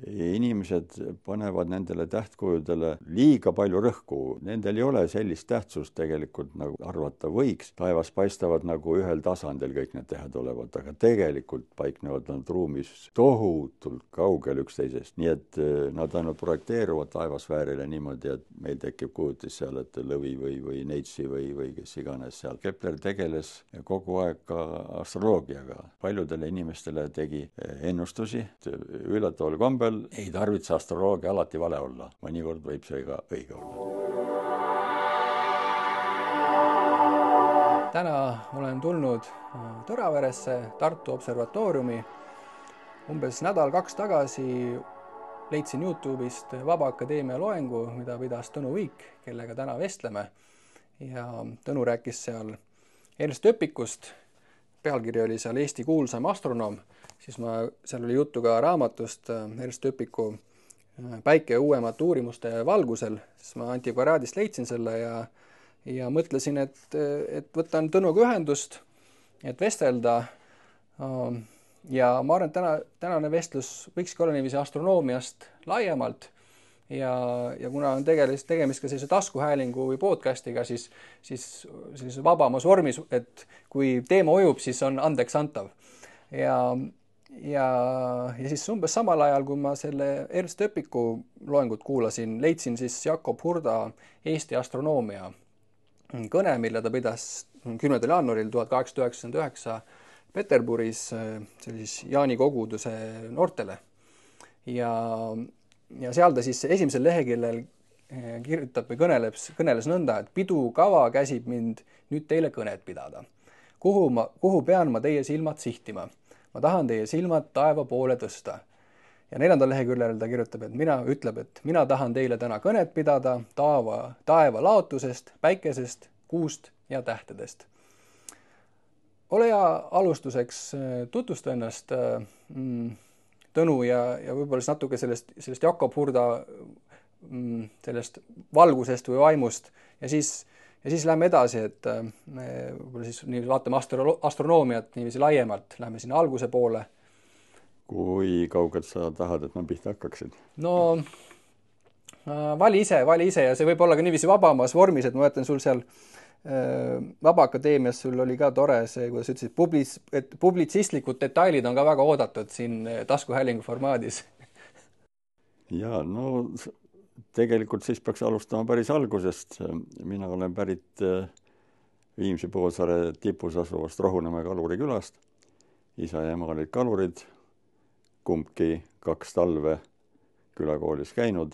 inimesed panevad nendele tähtkujudele liiga palju rõhku. Nendel ei ole sellist tähtsust tegelikult, nagu arvata võiks. Taevas paistavad nagu ühel tasandil kõik need tähed olevat, aga tegelikult paiknevad nad ruumis tohutult kaugel üksteisest. Nii et nad ainult projekteeruvad taevasfäärile niimoodi, et meil tekib kujutis seal, et lõvi või neitsi või kes iganes seal. Kepler tegeles kogu aeg ka astroloogiaga. Paljudele inimestele tegi ennustusi. Üllataval kombel ei tarvitse astroloogia alati vale olla. Mõnikord võib see ka õige olla. Täna olen tulnud Tõraveresse, Tartu observatooriumi. Umbes nädal-kaks tagasi leidsin YouTube'ist Vaba Akadeemia loengu, mida pidas Tõnu Viik, kellega täna vestleme. Ja Tõnu rääkis seal Ernst Öpikust. Pealkiri oli seal Eesti kuulsam astronoom. Siis seal oli juttu ka raamatust Ernst Öpiku Päike uuemate uurimuste valgusel. Siis ma antikvariaadist leidsin selle ja mõtlesin, et võtan Tõnuga ühendust, et vestelda. Ja ma arvan, et tänane vestlus võikski olla niiviisi astronoomiast laiemalt. Ja kuna on tegemist ka sellise taskuhäälingu või podcastiga, siis vabamas vormis, et kui teema ujub, siis on andeks antav. Ja siis umbes samal ajal, kui ma selle Ernst Öpiku loengut kuulasin, leidsin siis Jakob Hurda Eesti astronoomia kõne, mille ta pidas 10. jaanuaril 1899 Peterburis, see oli siis Jaani koguduse noortele. Ja seal ta siis esimesel leheküljel kirjutab või kõneles nõnda, et pidukava käsib mind nüüd teile kõnet pidada. Kuhu pean ma teie silmad sihtima? Ma tahan teie silmad taeva poole tõsta. Ja 4. leheküljel ta kirjutab, et mina tahan teile täna kõnet pidada taeva laotusest, päikesest, kuust ja tähtedest. Ole hea alustuseks tutvusta ennast, Tõnu, ja võib-olla siis natuke sellest Jakob Hurda sellest valgusest või vaimust. Ja siis lähme edasi, et võib-olla siis vaatame astronoomiat niiviisi laiemalt. Lähme sinna alguse poole. Kui kaugelt sa tahad, et ma pihta hakkaksin? No, vali ise ja see võib olla ka niiviisi vabamas vormis, et ma mõtlen sul seal Vaba Akadeemias sul oli ka tore see, kuidas ütlesid, et publitsistlikud detailid on ka väga oodatud siin taskuhäälingu formaadis. Ja, no tegelikult siis peaks alustama päris algusest. Mina olen pärit Viimsi poolsaare tipus asuvast Rohunemäe kaluri külast. Isa ja ema olid kalurid, kumbki 2 talve külakoolis käinud.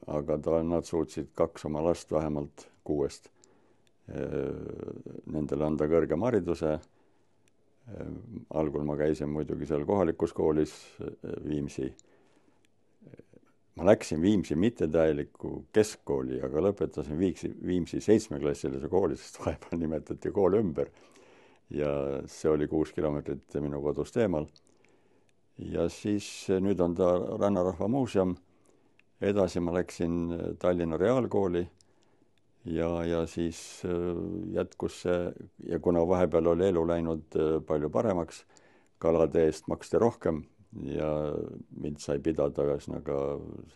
Aga nad suutsid 2 oma last vähemalt 6 nendele anda kõrgem hariduse. Algul ma käisin muidugi seal kohalikus koolis Viimsi. Ma läksin Viimsi mittetäielikku keskkooli, aga lõpetasin Viimsi 7-klassilise kooli, sest vahepeal nimetati kool ümber. Ja see oli 6 kilomeetrit minu kodust eemal. Ja siis nüüd on ta Rannarahva muuseum. Edasi ma läksin Tallinna Reaalkooli ja siis jätkus see, ja kuna vahepeal oli elu läinud palju paremaks, kalade eest maksti rohkem ja mind sai pidada ühesõnaga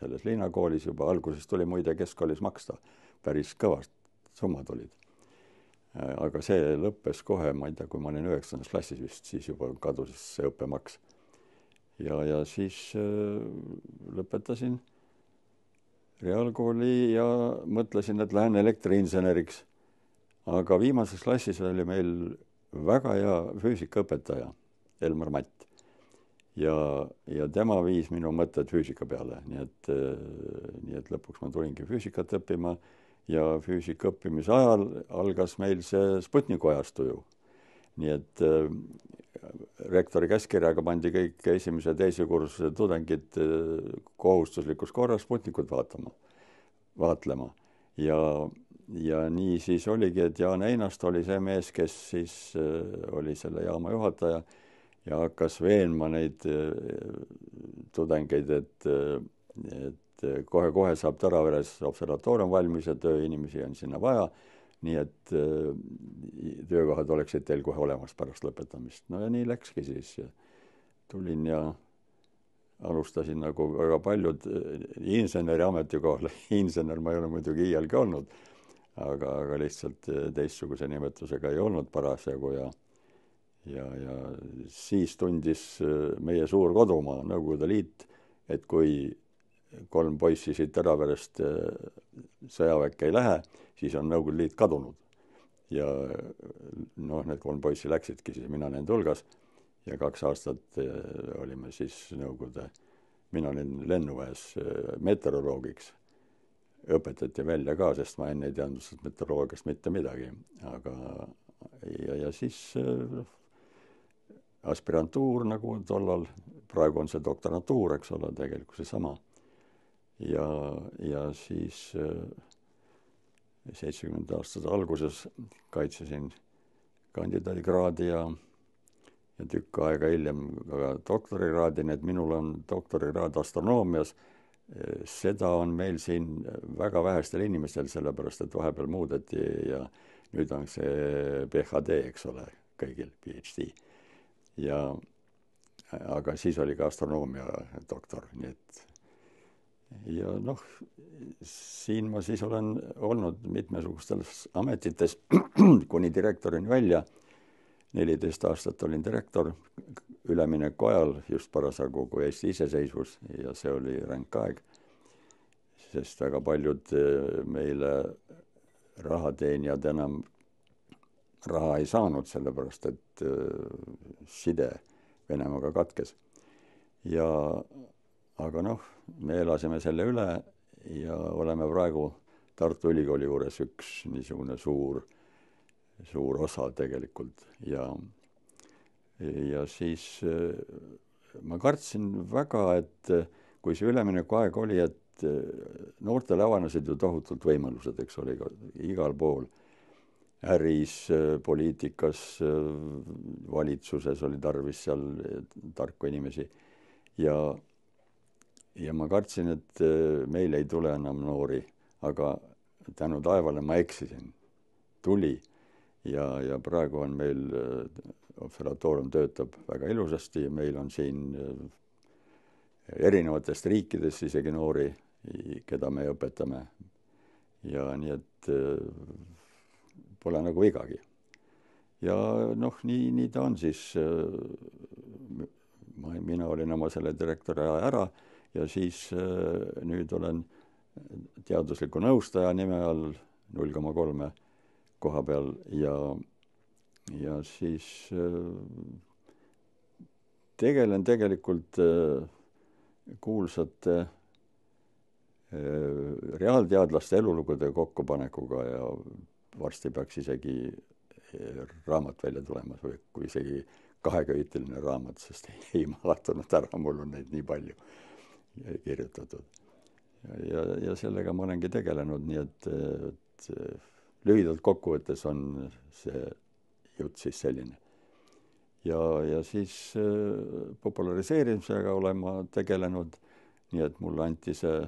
selles linnakoolis juba. Alguses tuli muide keskkoolis maksta, päris kõvast summad olid. Aga see lõppes kohe, ma ei tea, kui ma olin 9. klassis vist, siis juba kadus see õppemaks. Ja siis lõpetasin reaalkooli ja mõtlesin, et lähen elektriinseneriks. Aga viimases klassis oli meil väga hea füüsikaõpetaja, Elmar Matt. Ja tema viis minu mõtted füüsika peale. Nii et lõpuks ma tulingi füüsikat õppima ja füüsika õppimise ajal algas meil see Sputniku ajastu ju. Nii et rektori käskkirjaga pandi kõik esimese ja teise kursuse tudengid kohustuslikus korras Sputnikut vaatlema. Ja nii siis oligi, et Jaan Einast oli see mees, kes siis oli selle jaama juhataja ja hakkas veenma neid tudengeid, et kohe saab Tõraveres observatoorium valmis ja tööinimesi on sinna vaja. Nii et töökohad oleksid teil kohe olemas pärast lõpetamist. No ja nii läkski siis. tulin ja alustasin nagu väga paljud inseneri ametikohal. Insener ma ei ole muidugi iialgi olnud, aga lihtsalt teistsuguse nimetusega ei olnud parasjagu ja siis tundis meie suur kodumaa, Nõukogude Liit, et kui 3 poissi siit Tõraverest sõjaväkke ei lähe, siis on Nõukogude Liit kadunud. Ja noh, need 3 poissi läksidki siis, mina nende hulgas, ja 2 aastat olime siis mina olin lennuväes meteoroloogiks. Õpetati välja ka, sest ma enne ei teadnud meteoroloogiast mitte midagi. Aga ja siis aspirantuur nagu tollal, praegu on see doktorantuur, eks ole, tegelikult see sama. Ja siis 70 aastate alguses kaitsesin kandidaadikraadi ja tükk aega hiljem ka doktorikraadi, nii et minul on doktorikraad astronoomias. Seda on meil siin väga vähestel inimestel, sellepärast et vahepeal muudeti ja nüüd on see PhD, eks ole, kõigil PhD. Aga siis oli ka astronoomia doktor, nii et ja noh, siin ma siis olen olnud mitmesugustes ametites kuni direktorini välja. 14 aastat olin direktor ülemineku ajal, just parasjagu kui Eesti iseseisvus, ja see oli ränk aeg, sest väga paljud meile rahateenijad enam raha ei saanud, sellepärast et side Venemaaga katkes. Aga noh, me elasime selle üle ja oleme praegu Tartu Ülikooli juures üks niisugune suur osa tegelikult. Ja siis ma kartsin väga, et kui see ülemineku aeg oli, et noortele avanesid ju tohutult võimalused, eks ole, igal pool. Äris, poliitikas, valitsuses oli tarvis seal tarku inimesi. Ja ma kartsin, et meil ei tule enam noori, aga tänu taevale ma eksisin. Tuli. Ja praegu on meil observatoorium töötab väga ilusasti, meil on siin erinevatest riikidest isegi noori, keda me õpetame. Ja nii et pole nagu vigagi. Ja noh, nii ta on siis. Mina olin oma selle direktori aja ära ja siis nüüd olen teadusliku nõustaja nime all 0,3 koha peal ja siis tegelen tegelikult kuulsate reaalteadlaste elulugude kokkupanekuga ja varsti peaks isegi raamat välja tulema, või kui isegi 2-köiteline raamat, sest ei mahtunud ära, mul on neid nii palju kirjutatud. Ja sellega ma olengi tegelenud, nii et lühidalt kokkuvõttes on see jutt siis selline. Ja siis populariseerimisega olen ma tegelenud, nii et mulle anti see,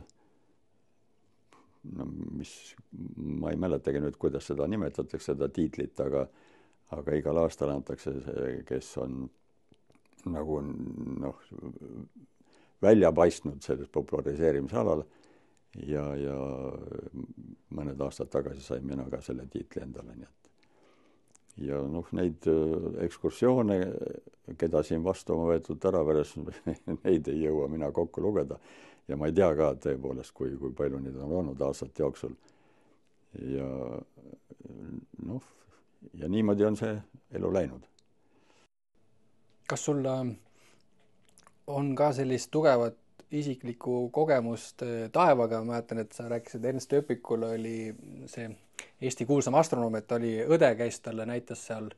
no ma ei mäletagi nüüd, kuidas seda nimetatakse, seda tiitlit, aga igal aastal antakse see, kes on nagu välja paistnud selles populariseerimisalal. Ja mõned aastad tagasi sain mina ka selle tiitli endale. Ja noh, neid ekskursioone, keda siin vastu on võetud Tõraveres, neid ei jõua mina kokku lugeda. Ja ma ei tea ka tõepoolest, kui palju neid on olnud aastate jooksul. Ja noh, ja niimoodi on see elu läinud. Kas sul on ka sellist tugevat isiklikku kogemust taevaga? Ma mäletan, et sa rääkisid, Ernst Öpikul oli see Eesti kuulsam astronoom, et oli õde, käis talle, näitas seal,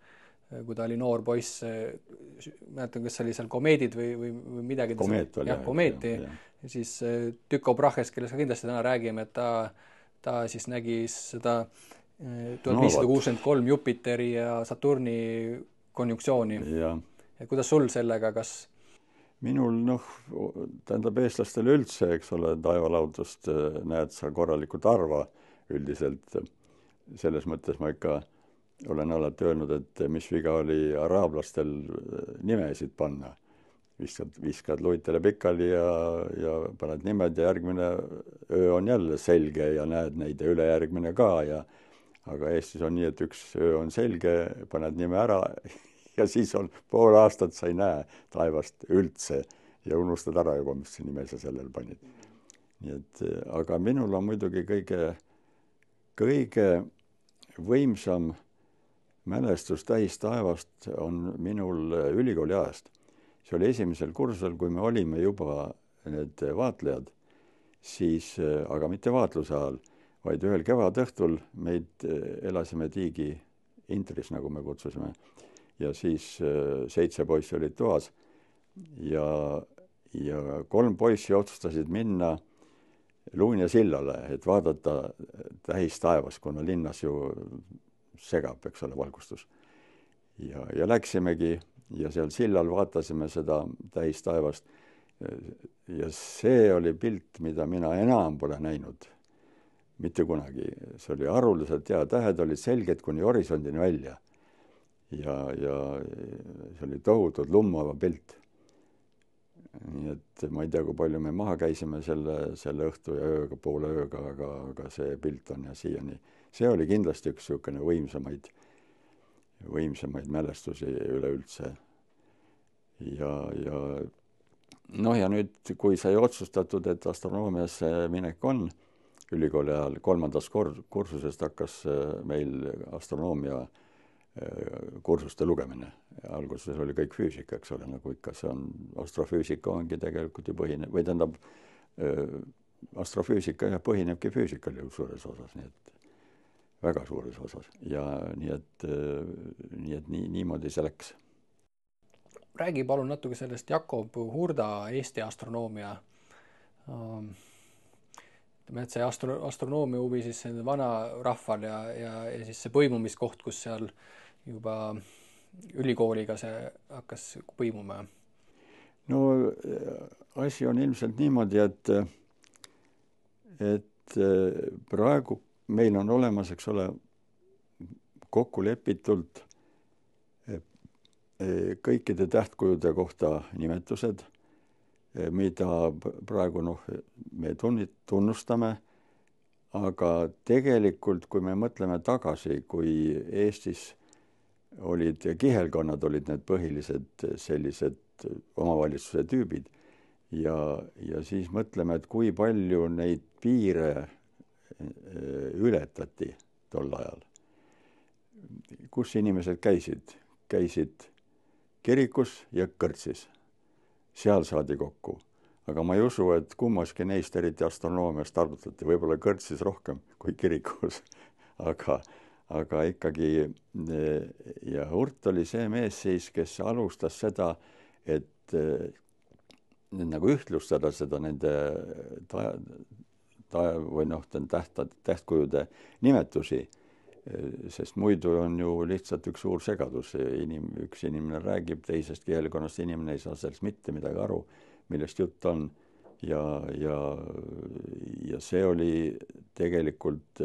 kui ta oli noor poiss, mäletan, kas oli seal komeedid või midagi. Komeet oli. Jah, komeeti. Ja siis Tycho Brahes, kellest ka kindlasti täna räägime, et ta siis nägi seda 1563 Jupiteri ja Saturni konjunktsiooni. Ja kuidas sul sellega, kas minul, tähendab eestlastel üldse, eks ole, taevalaudust näed sa korralikult harva üldiselt. Selles mõttes ma ikka olen alati öelnud, et mis viga oli araablastel nimesid panna. viskad luitele pikali ja paned nimed ja järgmine öö on jälle selge ja näed neid ja ülejärgmine ka aga Eestis on nii, et üks öö on selge, paned nime ära ja siis on pool aastat sa ei näe taevast üldse ja unustad ära juba, mis nime sa sellel panid. Nii et, aga minul on muidugi kõige võimsam mälestus täis taevast on minul ülikooli ajast. See oli esimesel kursusel, kui me olime juba need vaatlejad, siis, aga mitte vaatluse ajal, vaid ühel kevadõhtul meid elasime Tiigi intris, nagu me kutsusime. Ja siis 7 poissi olid toas ja 3 poissi otsustasid minna Luunja sillale, et vaadata täis taevas, kuna linnas ju segab, eks ole, valgustus. Ja läksimegi ja seal sillal vaatasime seda täis taevast. Ja see oli pilt, mida mina enam pole näinud. Mitte kunagi. See oli haruliselt ja tähed olid selged kuni horisondini välja. Ja see oli tohutud lummava pilt. Nii et ma ei tea, kui palju me maha käisime selle õhtu ja ööga, poole ööga, aga see pilt on ja siiani. See oli kindlasti üks niisugune võimsamaid mälestusi üleüldse. Ja nüüd, kui sai otsustatud, et astronoomiasse minek on, ülikooli ajal 3. kursusest hakkas meil astronoomia kursuste lugemine. Alguses oli kõik füüsika, eks ole, nagu ikka see on, astrofüüsika ongi tegelikult ju põhineb, või tähendab, astrofüüsika ja põhinebki füüsikal ju suures osas, nii et väga suures osas. Ja nii et niimoodi see läks. Räägi palun natuke sellest Jakob Hurda Eesti astronoomia. Et see astronoomia huvi siis vana rahval ja siis see põimumiskoht, kus seal juba ülikooliga see hakkas põimuma. No asi on ilmselt niimoodi, et praegu meil on olemas, eks ole, kokku lepitult kõikide tähtkujude kohta nimetused, mida praegu me tunnustame, aga tegelikult, kui me mõtleme tagasi, kui Eestis olid kihelkonnad, olid need põhilised sellised omavalitsuse tüübid ja siis mõtleme, et kui palju neid piire ületati tol ajal. Kus inimesed käisid? Käisid kirikus ja kõrtsis. Seal saadi kokku. Aga ma ei usu, et kummaski neist eriti astronoomiast arvutati, võib-olla kõrtsis rohkem kui kirikus. Aga ikkagi, ja Hurt oli see mees siis, kes alustas seda, et nagu ühtlustada seda nende või tähtkujude nimetusi, sest muidu on ju lihtsalt üks suur segadus. Üks inimene räägib teisest kihelkonnast, inimene ei saa sellest mitte midagi aru, millest jutt on. Ja see oli tegelikult,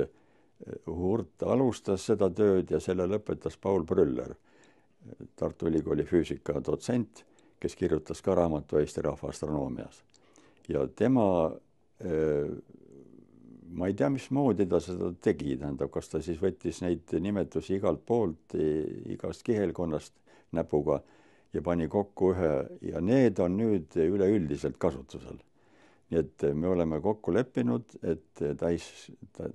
Hurt alustas seda tööd ja selle lõpetas Paul Brüller, Tartu Ülikooli füüsika dotsent, kes kirjutas ka raamatu Eesti rahva astronoomias. Ja tema ma ei tea, mismoodi ta seda tegi, tähendab, kas ta siis võttis neid nimetusi igalt poolt, igast kihelkonnast näpuga ja pani kokku ühe ja need on nüüd üleüldiselt kasutusel. Nii et me oleme kokku leppinud, et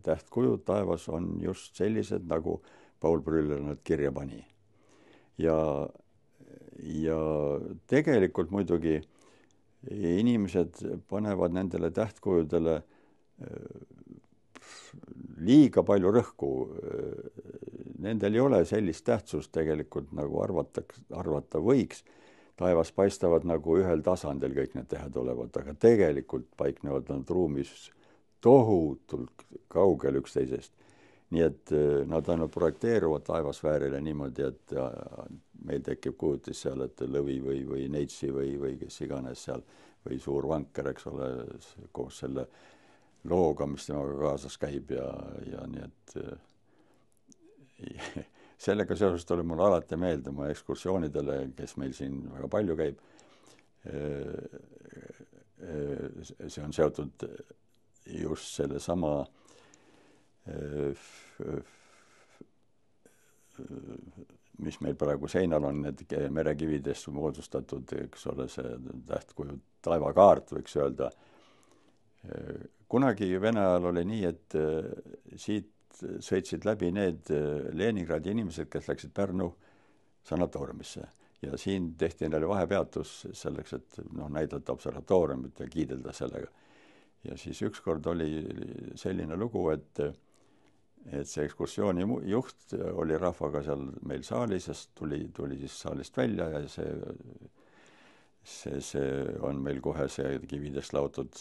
tähtkujud taevas on just sellised, nagu Paul Brüller nad kirja pani. Ja tegelikult muidugi inimesed panevad nendele tähtkujudele liiga palju rõhku. Nendel ei ole sellist tähtsust tegelikult, nagu arvata võiks. Taevas paistavad nagu ühel tasandil kõik need tähed olevat, aga tegelikult paiknevad nad ruumis tohutult kaugel üksteisest. Nii et nad ainult projekteeruvad taevasfäärile niimoodi, et meil tekib kujutis seal, et lõvi või neitsi või kes iganes seal või suur vanker, eks ole, koos selle looga, mis temaga kaasas käib ja nii et sellega seoses tuli mulle alati meelde oma ekskursioonidele, kes meil siin väga palju käib, see on seotud just selle sama mis meil praegu seinal on, need merekividest moodustatud, eks ole, see tähtkuju taevakaart, võiks öelda. Kunagi Vene ajal oli nii, et siit sõitsid läbi need Leningradi inimesed, kes läksid Pärnu sanatooriumisse. Ja siin tehti neile vahepeatus selleks, et näidata observatooriumit ja kiidelda sellega. Ja siis ükskord oli selline lugu, et see ekskursiooni juht oli rahvaga seal meil saalis, sest tuli siis saalist välja ja see on meil kohe see kividest laotud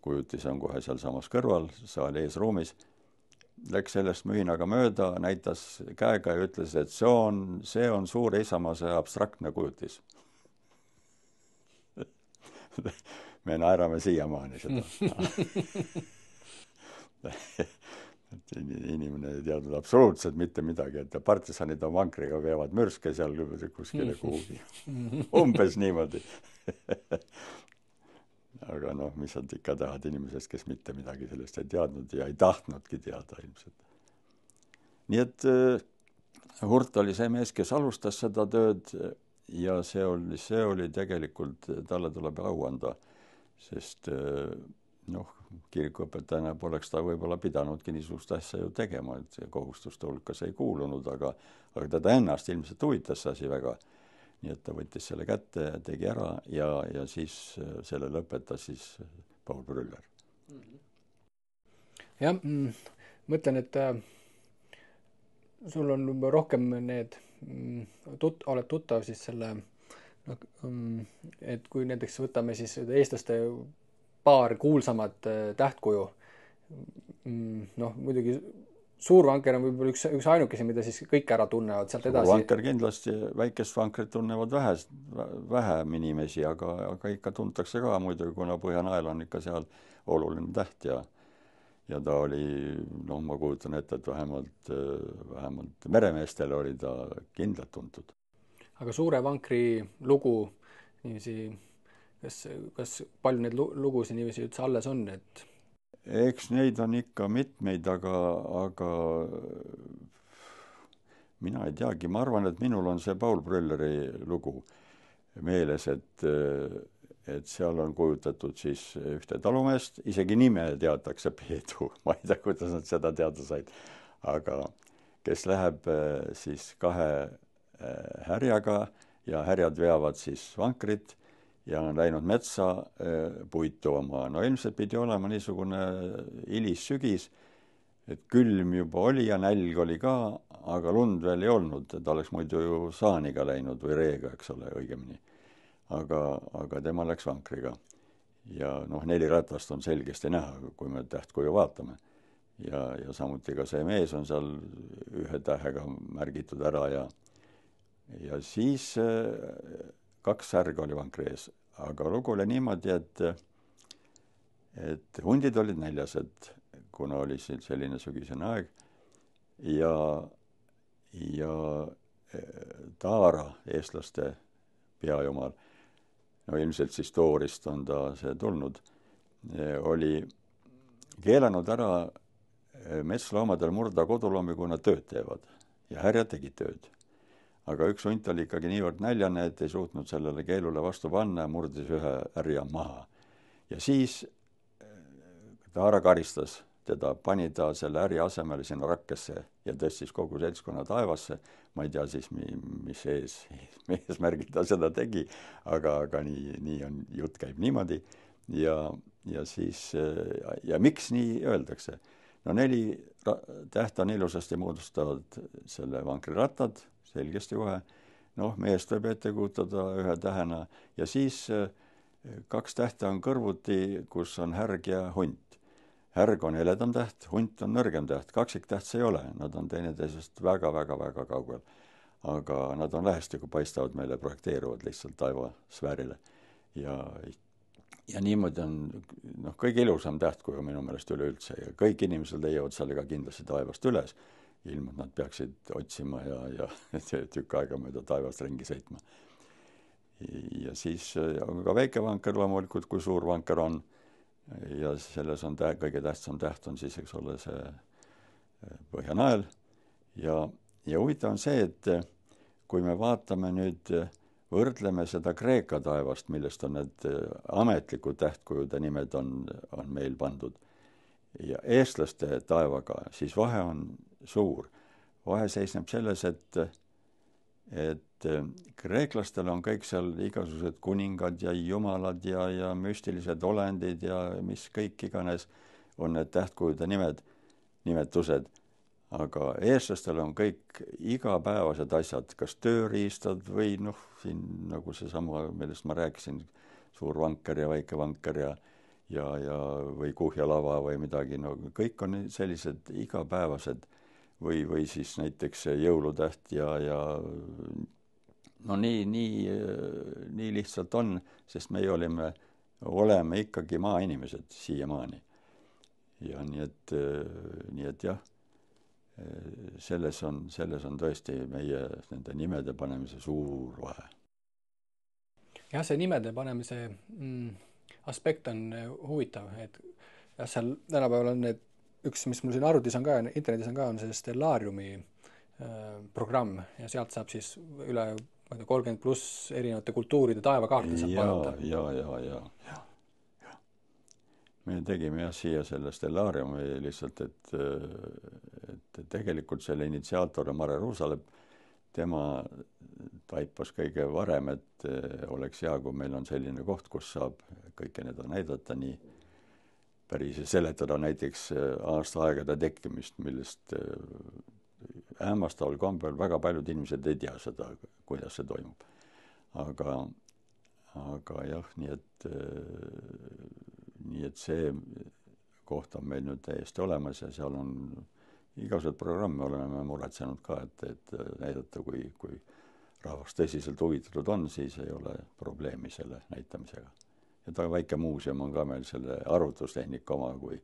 kujutis on kohe seal samas kõrval, saali eesruumis. Läks sellest mühinaga mööda, näitas käega ja ütles, et see on suur esamase abstraktne kujutis. Me naerame siiamaani seda. Inimene ei teadnud absoluutselt mitte midagi, et partisanid on vankriga veevad mürske seal kuskile kuhugi. Umbes niimoodi. Aga mis sa ikka tahad inimesest, kes mitte midagi sellest ei teadnud ja ei tahtnudki teada ilmselt. Nii et Hurt oli see mees, kes alustas seda tööd ja see oli tegelikult, talle tuleb au anda, sest kirikuõpetajana poleks ta võib-olla pidanudki niisugust asja ju tegema, et see kohustuste hulkas ei kuulunud, aga teda ennast ilmselt huvitas asi väga. Nii et ta võttis selle kätte, tegi ära ja siis selle lõpetas siis Paul Brüller. Jah, mõtlen, et sul on rohkem need, oled tuttav siis selle, et kui näiteks võtame siis eestlaste paar kuulsamat tähtkuju, muidugi Suurvanker on võib-olla üks ainukesi, mida siis kõik ära tunnevad sealt edasi. Suurvanker kindlasti, väikest vankrit tunnevad vähem inimesi, aga ikka tuntakse ka muidugi, kuna Põhjanael on ikka seal oluline täht ja ta oli, ma kujutan ette, et vähemalt meremeestele oli ta kindlalt tuntud. Aga Suure vankri lugu, niiviisi, kas palju neid lugusid niiviisi üldse alles on, et eks neid on ikka mitmeid, aga mina ei teagi, ma arvan, et minul on see Paul Brülleri lugu meeles, et seal on kujutatud siis ühte talumeest, isegi nime teatakse Peedu, ma ei tea, kuidas nad seda teada said, aga kes läheb siis 2 härjaga ja härjad veavad siis vankrit ja on läinud metsa puid tooma. Ilmselt pidi olema niisugune ilis sügis, et külm juba oli ja nälg oli ka, aga lund veel ei olnud, et oleks muidu ju saaniga läinud või reega, eks ole, õigemini. Aga tema läks vankriga. Ja 4 ratast on selgesti näha, kui me tähtkuju vaatame. Ja samuti ka see mees on seal 1 tähega märgitud ära ja siis 2 särga oli vankri ees, aga lugu oli niimoodi, et hundid olid näljased, kuna oli selline sügisene aeg ja Taara, eestlaste peajumal, ilmselt siis Toorist on ta see tulnud, oli keelanud ära metsloomadel murda koduloomi, kui nad tööd teevad ja härjad tegid tööd. Aga üks hunt oli ikkagi niivõrd näljane, et ei suutnud sellele keelule vastu panna ja murdis 1 härja maha. Ja siis Taara karistas teda, pani ta selle härja asemele sinna rakkesse ja tõstis kogu seltskonna taevasse. Ma ei tea siis, mis eesmärgil ta seda tegi, aga nii on, jutt käib niimoodi. Ja siis, ja miks nii öeldakse? 4 tähta on ilusasti moodustavad selle vankri rattad, selgesti kohe. Meest võib ette kujutada 1 tähena ja siis 2 tähte on kõrvuti, kus on härg ja hunt. Härg on heledam täht, hunt on nõrgem täht. Kaksiktäht see ei ole, nad on teineteisest väga kaugel. Aga nad on lähestikku paistavad meile, projekteeruvad lihtsalt taevasfäärile. Ja niimoodi on kõige ilusam tähtkuju minu meelest üleüldse ja kõik inimesed leiavad selle ka kindlasti taevast üles. Ilma, et nad peaksid otsima ja tükk aega mööda taevast ringi sõitma. ja siis ka väike vanker loomulikult, kui suur vanker on, ja selles on kõige tähtsam täht on siis, eks ole, see Põhjanael. Ja huvitav on see, et kui me vaatame nüüd, võrdleme seda Kreeka taevast, millest on need ametlikud tähtkujude nimed on meil pandud, ja eestlaste taevaga, siis vahe on suur. Vahe seisneb selles, et kreeklastel on kõik seal igasugused kuningad ja jumalad ja müstilised olendid ja mis kõik iganes on need tähtkujude nimetused. Aga eestlastel on kõik igapäevased asjad, kas tööriistad või siin nagu seesama, millest ma rääkisin, suur vanker ja väike vanker ja või kuhjalava või midagi, kõik on sellised igapäevased või siis näiteks jõulutäht ja nii lihtsalt on, sest meie oleme ikkagi maainimesed siiamaani. Ja nii et jah, selles on tõesti meie nende nimede panemise suur vahe. Jah, see nimede panemise aspekt on huvitav, et jah, seal tänapäeval on need üks, mis mul siin arvutis on ka, internetis on ka, on see Stellariumi programm ja sealt saab siis üle 30+ erinevate kultuuride taevakaarte saab vaadata. Ja. Me tegime jah siia selle Stellariumi lihtsalt, et tegelikult selle initsiaator Mare Ruusalep, tema taipas kõige varem, et oleks hea, kui meil on selline koht, kus saab kõike need näidata nii päris seletada näiteks aastaaegade tekkimist, millest hämmastaval kombel väga paljud inimesed ei tea seda, kuidas see toimub. Aga jah, nii et see koht on meil nüüd täiesti olemas ja seal on igasugused programme oleme muretsenud ka, et näidata, kui rahvas tõsiselt huvitatud on, siis ei ole probleemi selle näitamisega. Ja ta väike muuseum on ka meil selle arvutustehnika oma, kui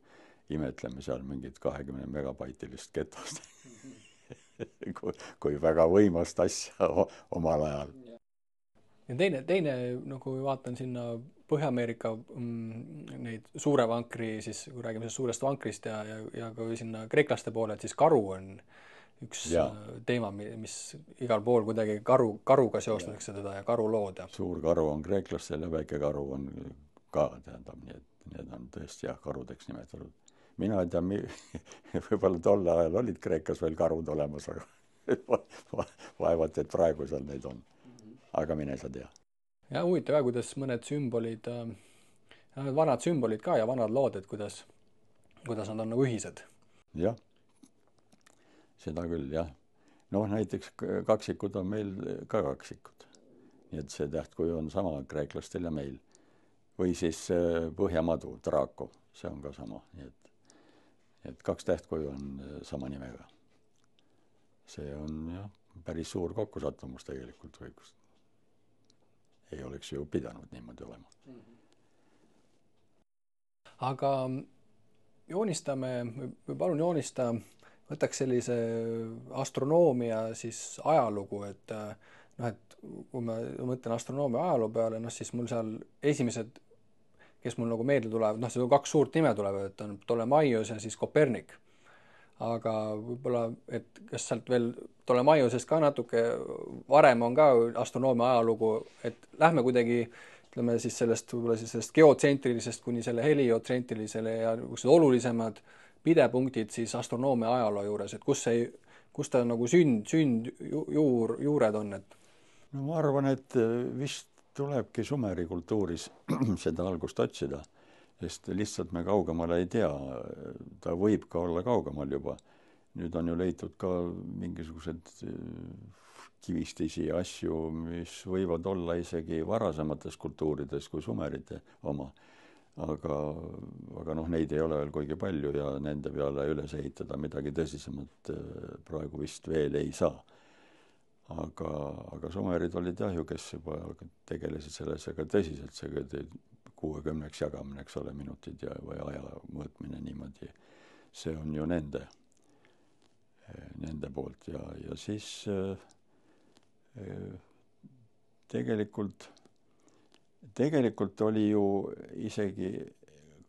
imetleme seal mingit 20 megabaitilist ketost. kui väga võimast asja omal ajal. Ja teine nagu vaatan sinna Põhja-Ameerika neid suure vankri, siis kui räägime sellest suurest vankrist ja kui sinna kreeklaste poole, et siis karu on üks teema, mis igal pool kuidagi karuga seostatakse teda ja karulood. Suur karu on kreeklastel ja väike karu on ka, tähendab, nii et need on tõesti karudeks nimetatud. Mina ei tea, võib-olla tol ajal olid Kreekas veel karud olemas, aga vaevalt, et praegu seal neid on. Aga mine sa tea. Ja huvitav ka, kuidas mõned sümbolid, vanad sümbolid ka ja vanad lood, et kuidas nad on nagu ühised. Jah, seda küll, jah. Näiteks kaksikud on meil ka kaksikud. Nii et see tähtkuju on sama kreeklastel ja meil. Või siis Põhjamadu, Draako, see on ka sama. Nii et 2 tähtkuju on sama nimega. See on jah, päris suur kokkusattumus tegelikult võiks. Ei oleks ju pidanud niimoodi olema. Aga palun joonista, võtaks sellise astronoomia siis ajalugu, et kui ma mõtlen astronoomia ajaloo peale, siis mul seal esimesed, kes mul nagu meelde tulevad, see on 2 suurt nime tulevad, et on Ptolemaios ja siis Kopernik. Aga võib-olla, et kas sealt veel Ptolemaiosest ka natuke varem on ka astronoomia ajalugu, et lähme kuidagi, ütleme siis sellest geotsentrilisest kuni selle heliotsentrilisele ja olulisemad pidepunktid siis astronoomia ajaloo juures, et kus ta nagu juured on? Ma arvan, et vist tulebki Sumeri kultuuris seda algust otsida, sest lihtsalt me kaugemale ei tea. Ta võib ka olla kaugemal juba. Nüüd on ju leitud ka mingisugused kivistisi asju, mis võivad olla isegi varasemates kultuurides kui sumerite oma. Aga neid ei ole veel kuigi palju ja nende peale üles ehitada midagi tõsisemat praegu vist veel ei saa. Aga sumerid olid ju, kes juba tegelesid sellesega tõsiselt, see 60 jagamine, eks ole, minutid või aja mõõtmine niimoodi. See on ju nende poolt ja siis tegelikult tegelikult oli ju isegi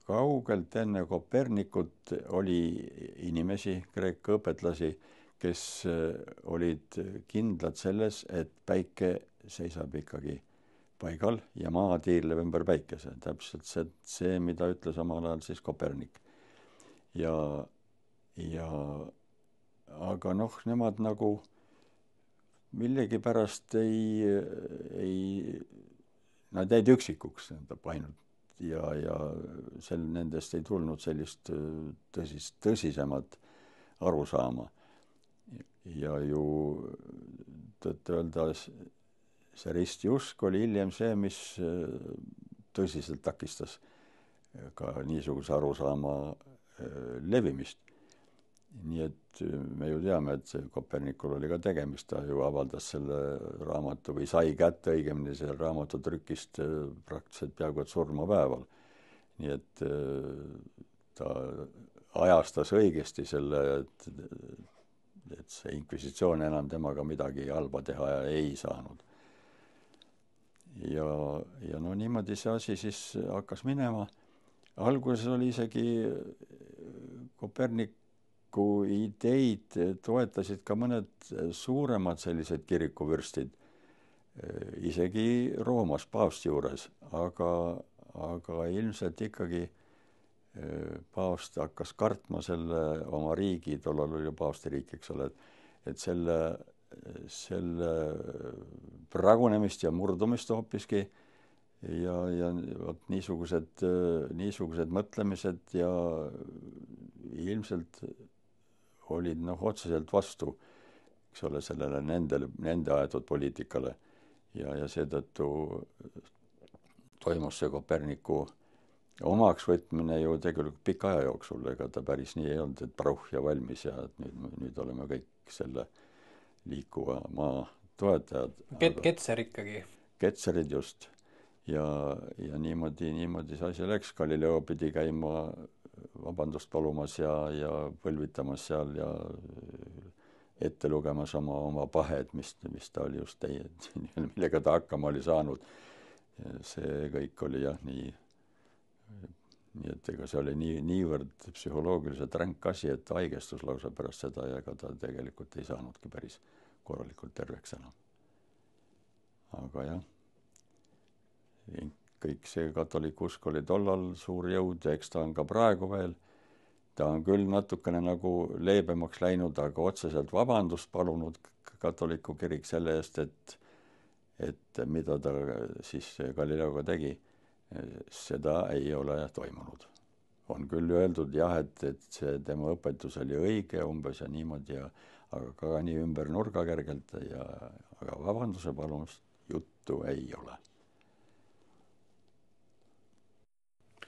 kaugelt enne Kopernikut oli inimesi, Kreeka õpetlasi, kes olid kindlad selles, et päike seisab ikkagi paigal ja maa tiirleb ümber päikese. Täpselt see, mida ütles omal ajal siis Kopernik. Ja aga nemad nagu millegipärast nad jäid üksikuks ainult ja nendest ei tulnud sellist tõsisemat arusaama. Ja ju tõtt-öelda see ristiusk oli hiljem see, mis tõsiselt takistas ka niisuguse arusaama levimist. Nii et me ju teame, et see Kopernikul oli ka tegemist, ta ju avaldas selle raamatu või sai kätte õigemini selle raamatu trükist praktiliselt peaaegu et surmapäeval. Nii et ta ajastas õigesti selle, et see inkvisitsioon enam temaga midagi halba teha ei saanud. Ja niimoodi see asi siis hakkas minema. Alguses oli isegi Koperniku ideid toetasid ka mõned suuremad sellised kirikuvürstid, isegi Roomas paavsti juures, aga ilmselt ikkagi paavst hakkas kartma selle oma riigi, tollal oli paavstiriik, eks ole, et selle pragunemist ja murdumist hoopiski ja võt niisugused mõtlemised ja ilmselt olid otseselt vastu, eks ole, sellele nende aetud poliitikale ja seetõttu toimus see Koperniku omaks võtmine ju tegelikult pika aja jooksul, ega ta päris nii ei olnud, et prahu ja valmis ja nüüd oleme kõik selle liikuva maa toetajad. Ketser ikkagi. Ketserid just. Ja niimoodi see asi läks. Galileo pidi käima vabandust palumas ja põlvitamas seal ja ette lugemas oma pahed, mis ta oli just millega ta hakkama oli saanud. See kõik oli jah nii et ega see oli niivõrd psühholoogiliselt ränk asi, et ta haigestus lausa pärast seda ja ega ta tegelikult ei saanudki päris korralikult terveks enam. Aga jah, kõik see katoliku usk oli tollal suur jõud ja eks ta on ka praegu veel. Ta on küll natukene nagu leebemaks läinud, aga otseselt vabandust palunud katoliku kirik selle eest, et mida ta siis Galileoga tegi, seda ei ole toimunud. On küll öeldud jah, et see tema õpetus oli õige umbes ja niimoodi, aga ka nii ümber nurga kergelt, aga vabanduse palumist juttu ei ole.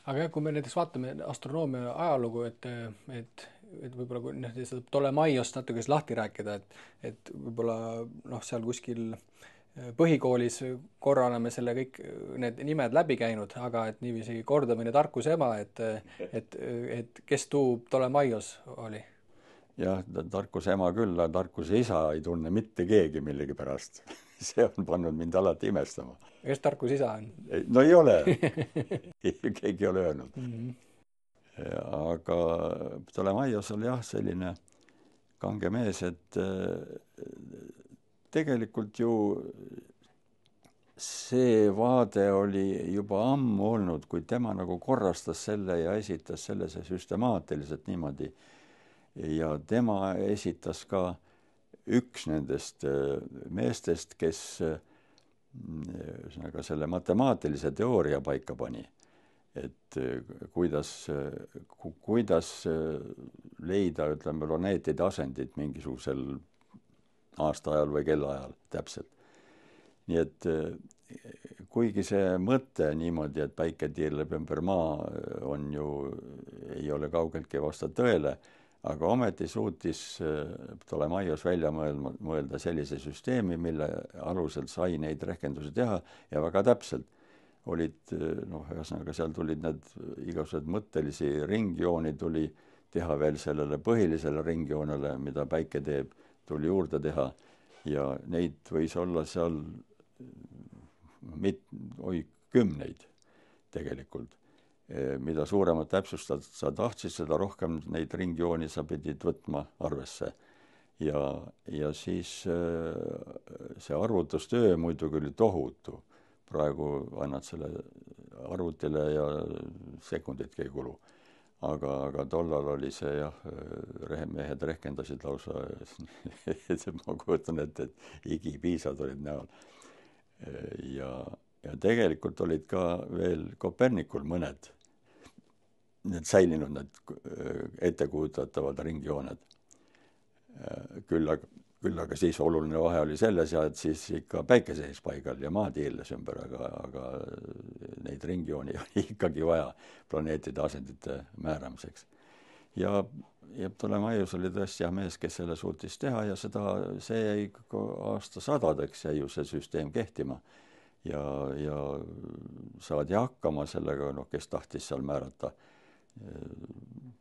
Aga jah, kui me näiteks vaatame astronoomia ajalugu, et võib-olla kui seda Ptolemaios natuke lahti rääkida, et võib-olla seal kuskil põhikoolis korra oleme selle kõik need nimed läbi käinud, aga et niiviisi kordamine tarkuse ema, et kes tuu Ptolemaios oli? Jah, tarkuse ema küll, aga tarkuse isa ei tunne mitte keegi millegi pärast. See on pannud mind alati imestama. Kes tarkuse isa on? No ei ole. Keegi ei ole öelnud. Aga Ptolemaios oli jah selline kange mees, et tegelikult ju see vaade oli juba ammu olnud, kui tema nagu korrastas selle ja esitas selle süstemaatiliselt niimoodi. Ja tema esitas ka üks nendest meestest, kes selle matemaatilise teooria paika pani, et kuidas leida, ütleme, planeetide asendid mingisugusel aastaajal või kellaajal täpselt. Nii et kuigi see mõte niimoodi, et päike tiirleb ümber maa, ei ole kaugeltki vasta tõele, aga ometi suutis Ptolemaios välja mõelda sellise süsteemi, mille alusel sai neid rehkendusi teha ja väga täpselt olid, ühesõnaga seal tulid need igasugused mõttelisi ringjooni tuli teha veel sellele põhilisele ringjoonele, mida päike teeb, tuli juurde teha ja neid võis olla seal kümneid tegelikult. Mida suuremat täpsustada sa tahtsid, seda rohkem neid ringjooni sa pidid võtma arvesse. Ja siis see arvutustöö muidugi oli tohutu. Praegu annad selle arvutile ja sekunditki ei kulu. Aga tollal oli see jah, mehed rehkendasid lausa, ma kujutan, et igipiisad olid näol. Ja tegelikult olid ka veel Kopernikul mõned need säilinud, need ettekujutatavad ringjooned. Küll aga siis oluline vahe oli selles, et siis ikka päike seis paigal ja maa tiirles ümber, aga neid ringjooni oli ikkagi vaja planeetide asendite määramiseks. Ja Ptolemaios oli tõesti hea mees, kes selle suutis teha ja see jäi aastasadadeks jäi ju see süsteem kehtima. Ja saadi hakkama sellega, kes tahtis seal määrata.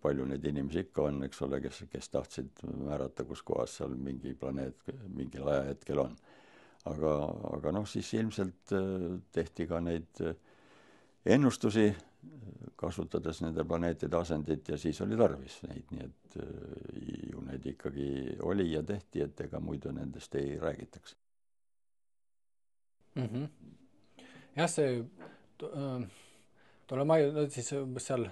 Palju neid inimesi ikka on, eks ole, kes tahtsid määrata, kus kohas seal mingi planeet mingil ajahetkel on. Aga siis ilmselt tehti ka neid ennustusi, kasutades nende planeetide asendit ja siis oli tarvis neid, nii et ju neid ikkagi oli ja tehti, et ega muidu nendest ei räägitaks. Jah, see Ptolemaios, no siis seal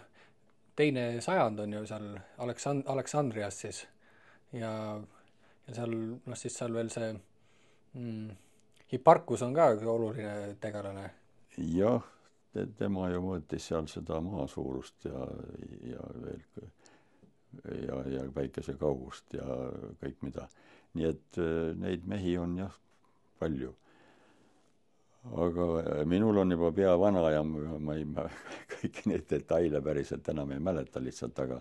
teine sajand on ju seal Aleksandrias siis ja seal, siis seal veel see Hipparchus on ka oluline tegelane. Jah, tema ju mõõtis seal seda maa suurust ja veel ja päikese kaugust ja kõik mida. Nii et neid mehi on jah palju. Aga minul on juba pea vana ja ma kõiki neid detaile päriselt enam ei mäleta lihtsalt, aga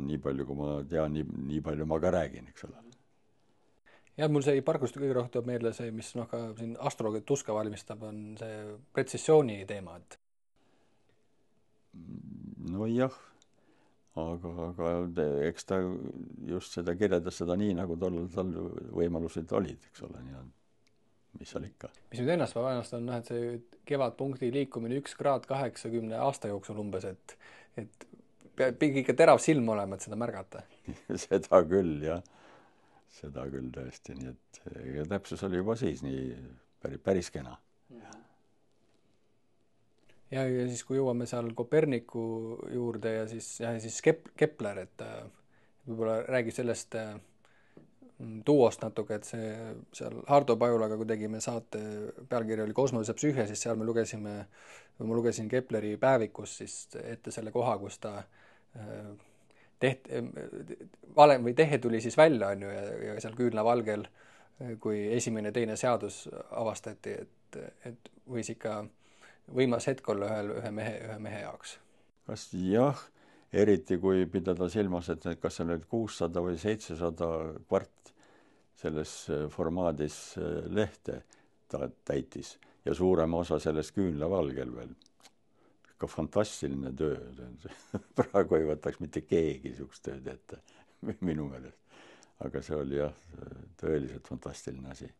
nii palju, kui ma tean, nii palju ma ka räägin, eks ole. Ja mul see Hipparchust kõige rohkem meelde see, mis ka siin astroloogid tuska valmistab, on see pretsessiooni teema. No jah, aga eks ta just seda kirjeldas seda nii, nagu tal võimalused olid, eks ole, nii on. Mis seal ikka? Mis nüüd ennast on, et see kevadpunkti liikumine 1 kraad 80 aasta jooksul umbes, et pidi ikka terav silm olema, et seda märgata. Seda küll, jah. Seda küll tõesti, nii et täpsus oli juba siis nii päris kena. Ja siis, kui jõuame seal Koperniku juurde ja siis Kepler, et võib-olla räägi sellest tuuost natuke, et see seal Hardo Pajulaga, kui tegime saate, pealkiri oli Kosmose psüühe, siis seal ma lugesin Kepleri päevikus siis ette selle koha, kus ta tehe tuli siis välja, on ju, ja seal küünlavalgel, kui esimene ja teine seadus avastati, et võis ikka võimas hetk olla ühe mehe jaoks. Kas jah, eriti kui pidada silmas, et kas see oli 600 või 700 kvart selles formaadis lehte ta täitis ja suurema osa sellest küünlavalgel veel. Ikka fantastiline töö. Praegu ei võtaks mitte keegi niisugust tööd ette, minu meelest. Aga see oli jah, tõeliselt fantastiline asi.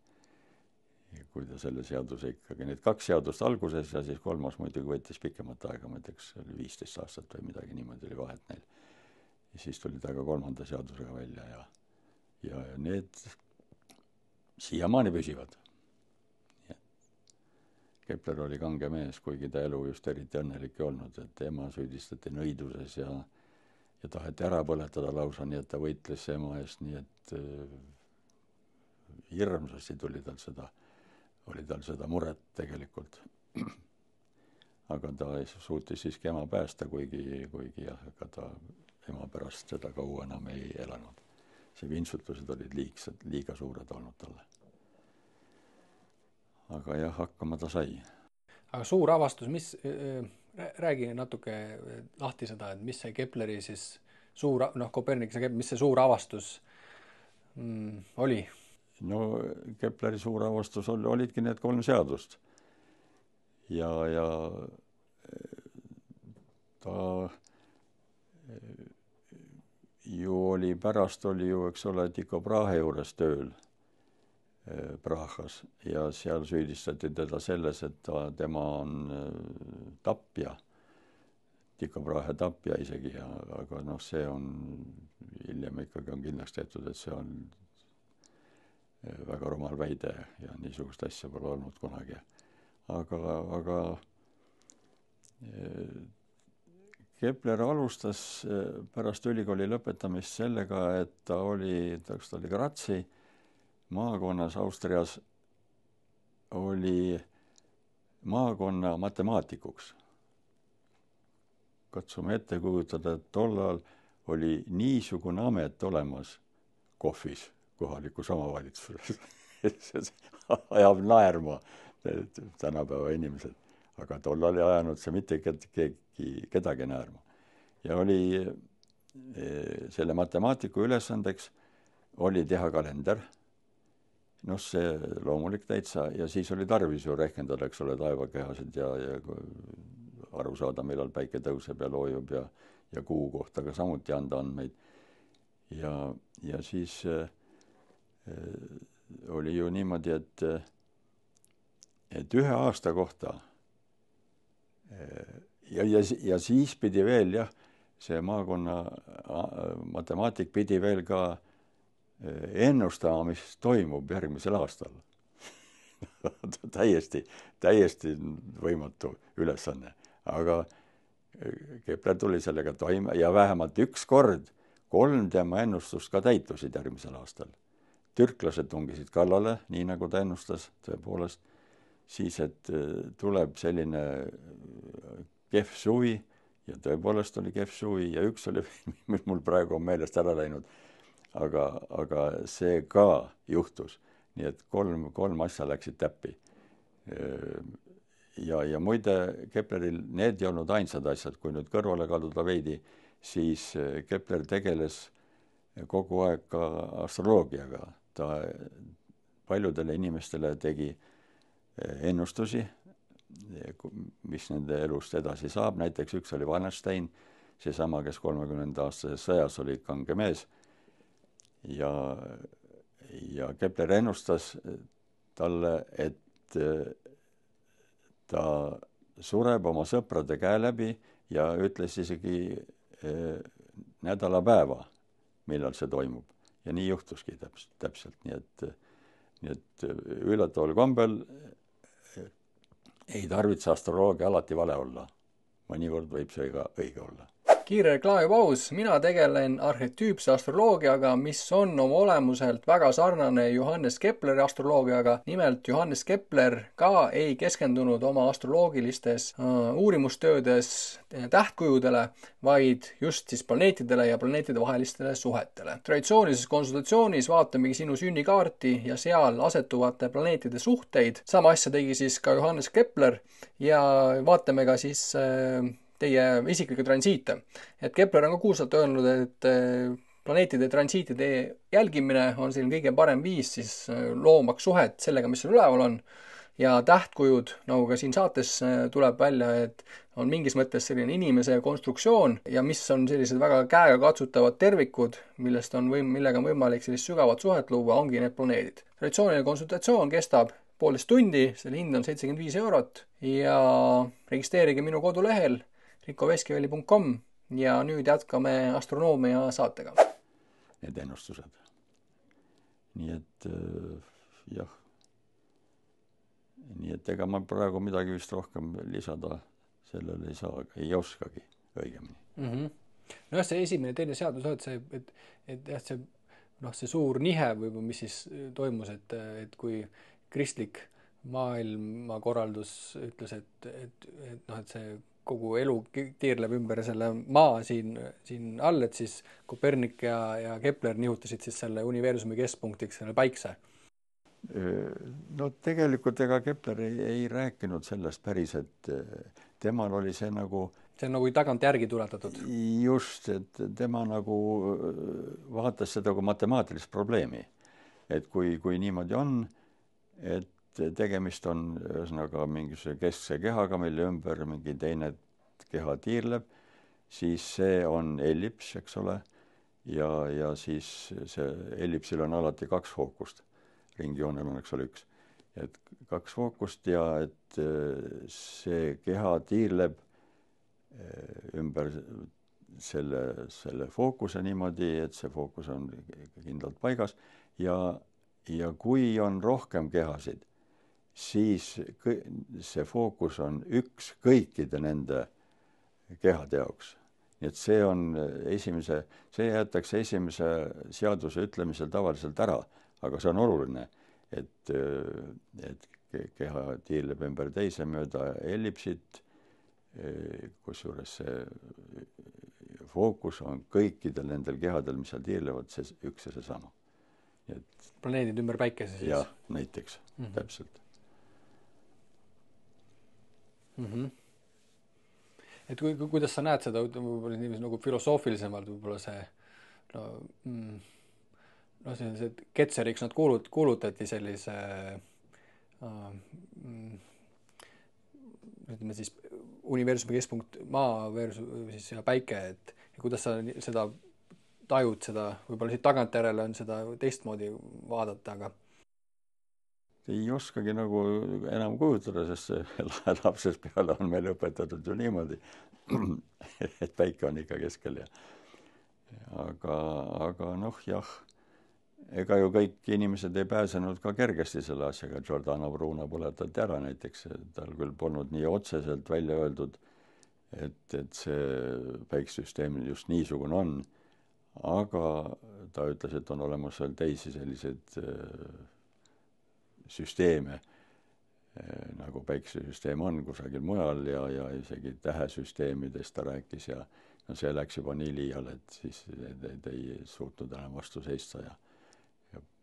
Ja kui ta selle seaduse ikkagi, need 2 seadust alguses ja siis 3. muidugi võttis pikemat aega, ma teaks, oli 15 aastat või midagi niimoodi oli vahet neil. Ja siis tuli ta ka 3. seadusega välja ja need siiamaani püsivad. Kepler oli kange mees, kuigi ta elu just eriti õnnelik ei olnud, et ema süüdistati nõiduses ja taheti ära põletada lausa, nii et ta võitles ema eest, nii et hirmsasti oli tal seda muret tegelikult. Aga ta suutis siiski ema päästa, kuigi jah, ega ta ema pärast seda kaua enam ei elanud. See vintsutused olid liiga suured olnud talle. Aga jah, hakkama ta sai. Aga suur avastus, räägi natuke lahti seda, et mis see Kepleri siis Kopernikuse, mis see suur avastus oli? No Kepleri suur avastus olidki need 3 seadust. Ja ta ju pärast oli ju, eks ole, Tycho Brahe juures tööl Prahas ja seal süüdistati teda selles, et tema on tapja, Tycho Brahe tapja isegi, aga noh, see on hiljem ikkagi on kindlaks tehtud, et see on väga rumal väide ja niisugust asja pole olnud kunagi. Aga Kepler alustas pärast ülikooli lõpetamist sellega, et ta oli Grazi maakonnas Austrias, oli maakonna matemaatikuks. Katsume ette kujutada, et tollal oli niisugune amet olemas KOV-is, kohalikus omavalitsuses. See ajab naerma tänapäeva inimesed, aga tollal ei ajanud see mitte kedagi naerma. Ja oli selle matemaatiku ülesandeks oli teha kalender, noh, see loomulik täitsa, ja siis oli tarvis ju rehkendada, eks ole, taevakehasid ja aru saada, millal päike tõuseb ja loojub ja kuu kohta ka samuti anda andmeid. Ja siis oli ju niimoodi, et 1 aasta kohta ja siis pidi veel see maakonna matemaatik pidi veel ka ennustama, mis toimub järgmisel aastal. täiesti võimatu ülesanne. Aga Kepler tuli sellega toime ja vähemalt 1 kord 3 tema ennustust ka täitusid järgmisel aastal. Türklased tungisid kallale, nii nagu ta ennustas tõepoolest, siis, et tuleb selline kehv suvi ja tõepoolest oli kehv suvi ja üks oli, mis mul praegu on meelest ära läinud, aga see ka juhtus. Nii et 3 asja läksid täppi. Ja muide, Kepleril need ei olnud ainsad asjad, kui nüüd kõrvale kalduda veidi, siis Kepler tegeles kogu aeg ka astroloogiaga. Ta paljudele inimestele tegi ennustusi, mis nende elust edasi saab. Näiteks üks oli Wallenstein, seesama, kes 30-aastases sõjas oli kange mees. Ja Kepler ennustas talle, et ta sureb oma sõprade käe läbi ja ütles isegi nädalapäeva, millal see toimub. Ja nii juhtuski täpselt. Nii et üllataval kombel ei tarvitse astroloogia alati vale olla. Mõnikord võib see ka õige olla. Kiire reklaamipaus. Mina tegelen arhetüüpse astroloogiaga, mis on oma olemuselt väga sarnane Johannes Kepleri astroloogiaga. Nimelt Johannes Kepler ka ei keskendunud oma astroloogilistes uurimustöödes tähtkujudele, vaid just siis planeetidele ja planeetide vahelistele suhetele. Traditsioonilises konsultatsioonis vaatamegi sinu sünnikaarti ja seal asetuvate planeetide suhteid. Sama asja tegi siis ka Johannes Kepler ja vaatame ka siis teie isiklikke transiite. Et Kepler on ka kuulsalt öelnud, et planeetide transiitide jälgimine on siin kõige parem viis siis loomaks suhet sellega, mis seal üleval on. Ja tähtkujud, nagu ka siin saates tuleb välja, et on mingis mõttes selline inimese konstruktsioon ja mis on sellised väga käega katsutavad tervikud, millega on võimalik sellist sügavat suhet luua, ongi need planeedid. Traditsiooniline konsultatsioon kestab 1,5 tundi, selle hind on 75 eurot ja registreerige minu kodulehel rikoveskiveli.com ja nüüd jätkame astronoomia saatega. Need ennustused. Nii et jah. Nii et ega ma praegu midagi vist rohkem lisada sellele ei saa, ei oskagi õigemini. No see esimene teine seadus on, et see suur nihe või mis siis toimus, et kui kristlik maailmakorraldus ütles, et see kogu elu tiirleb ümber selle maa siin all, et siis Kopernik ja Kepler nihutasid siis selle universumi keskpunktiks selle päikse. No tegelikult ega Kepler ei rääkinud sellest päris, et temal oli see nagu... See on nagu tagant järgi tuletatud. Just, et tema nagu vaatas seda kui matemaatilist probleemi. Et kui niimoodi on, et tegemist on ühesõnaga mingisuguse keskse kehaga, mille ümber mingi teine keha tiirleb, siis see on ellips, eks ole, ja siis see ellipsil on alati 2 fookust. ringjoonel on, eks ole, üks. Et 2 fookust ja et see keha tiirleb ümber selle fookuse niimoodi, et see fookus on kindlalt paigas ja kui on rohkem kehasid, siis see fookus on üks kõikide nende kehade jaoks. Nii et see on see jäetakse esimese seaduse ütlemisel tavaliselt ära, aga see on oluline, et keha tiirleb ümber teise mööda ellipsit, kusjuures see fookus on kõikidel nendel kehadel, mis seal tiirlevad, see üks ja seesama. Planeedid ümber päikese siis? Jah, näiteks, täpselt. Et kuidas sa näed seda võib-olla nagu filosoofilisemalt võib-olla see see Ketzeriks nad kuulutati sellise ütleme siis universumi keskpunkt maa versus siis ja päike, et ja kuidas sa seda tajud seda, võib-olla siit tagantjärele on seda teistmoodi vaadata, aga ei oskagi nagu enam kujutada, sest see lapsest peale on meil õpetatud ju niimoodi, et päike on ikka keskel aga jah, ega ju kõik inimesed ei pääsenud ka kergesti selle asjaga. Giordano Bruno põletati ära näiteks, tal küll polnud nii otseselt välja öeldud, et see päiksüsteem just niisugune on, aga ta ütles, et on olemas veel teisi selliseid süsteeme, nagu päiksesüsteem on kusagil mujal ja isegi tähesüsteemidest ta rääkis ja no see läks juba nii liiale, et siis ei suutnud enam vastu seista ja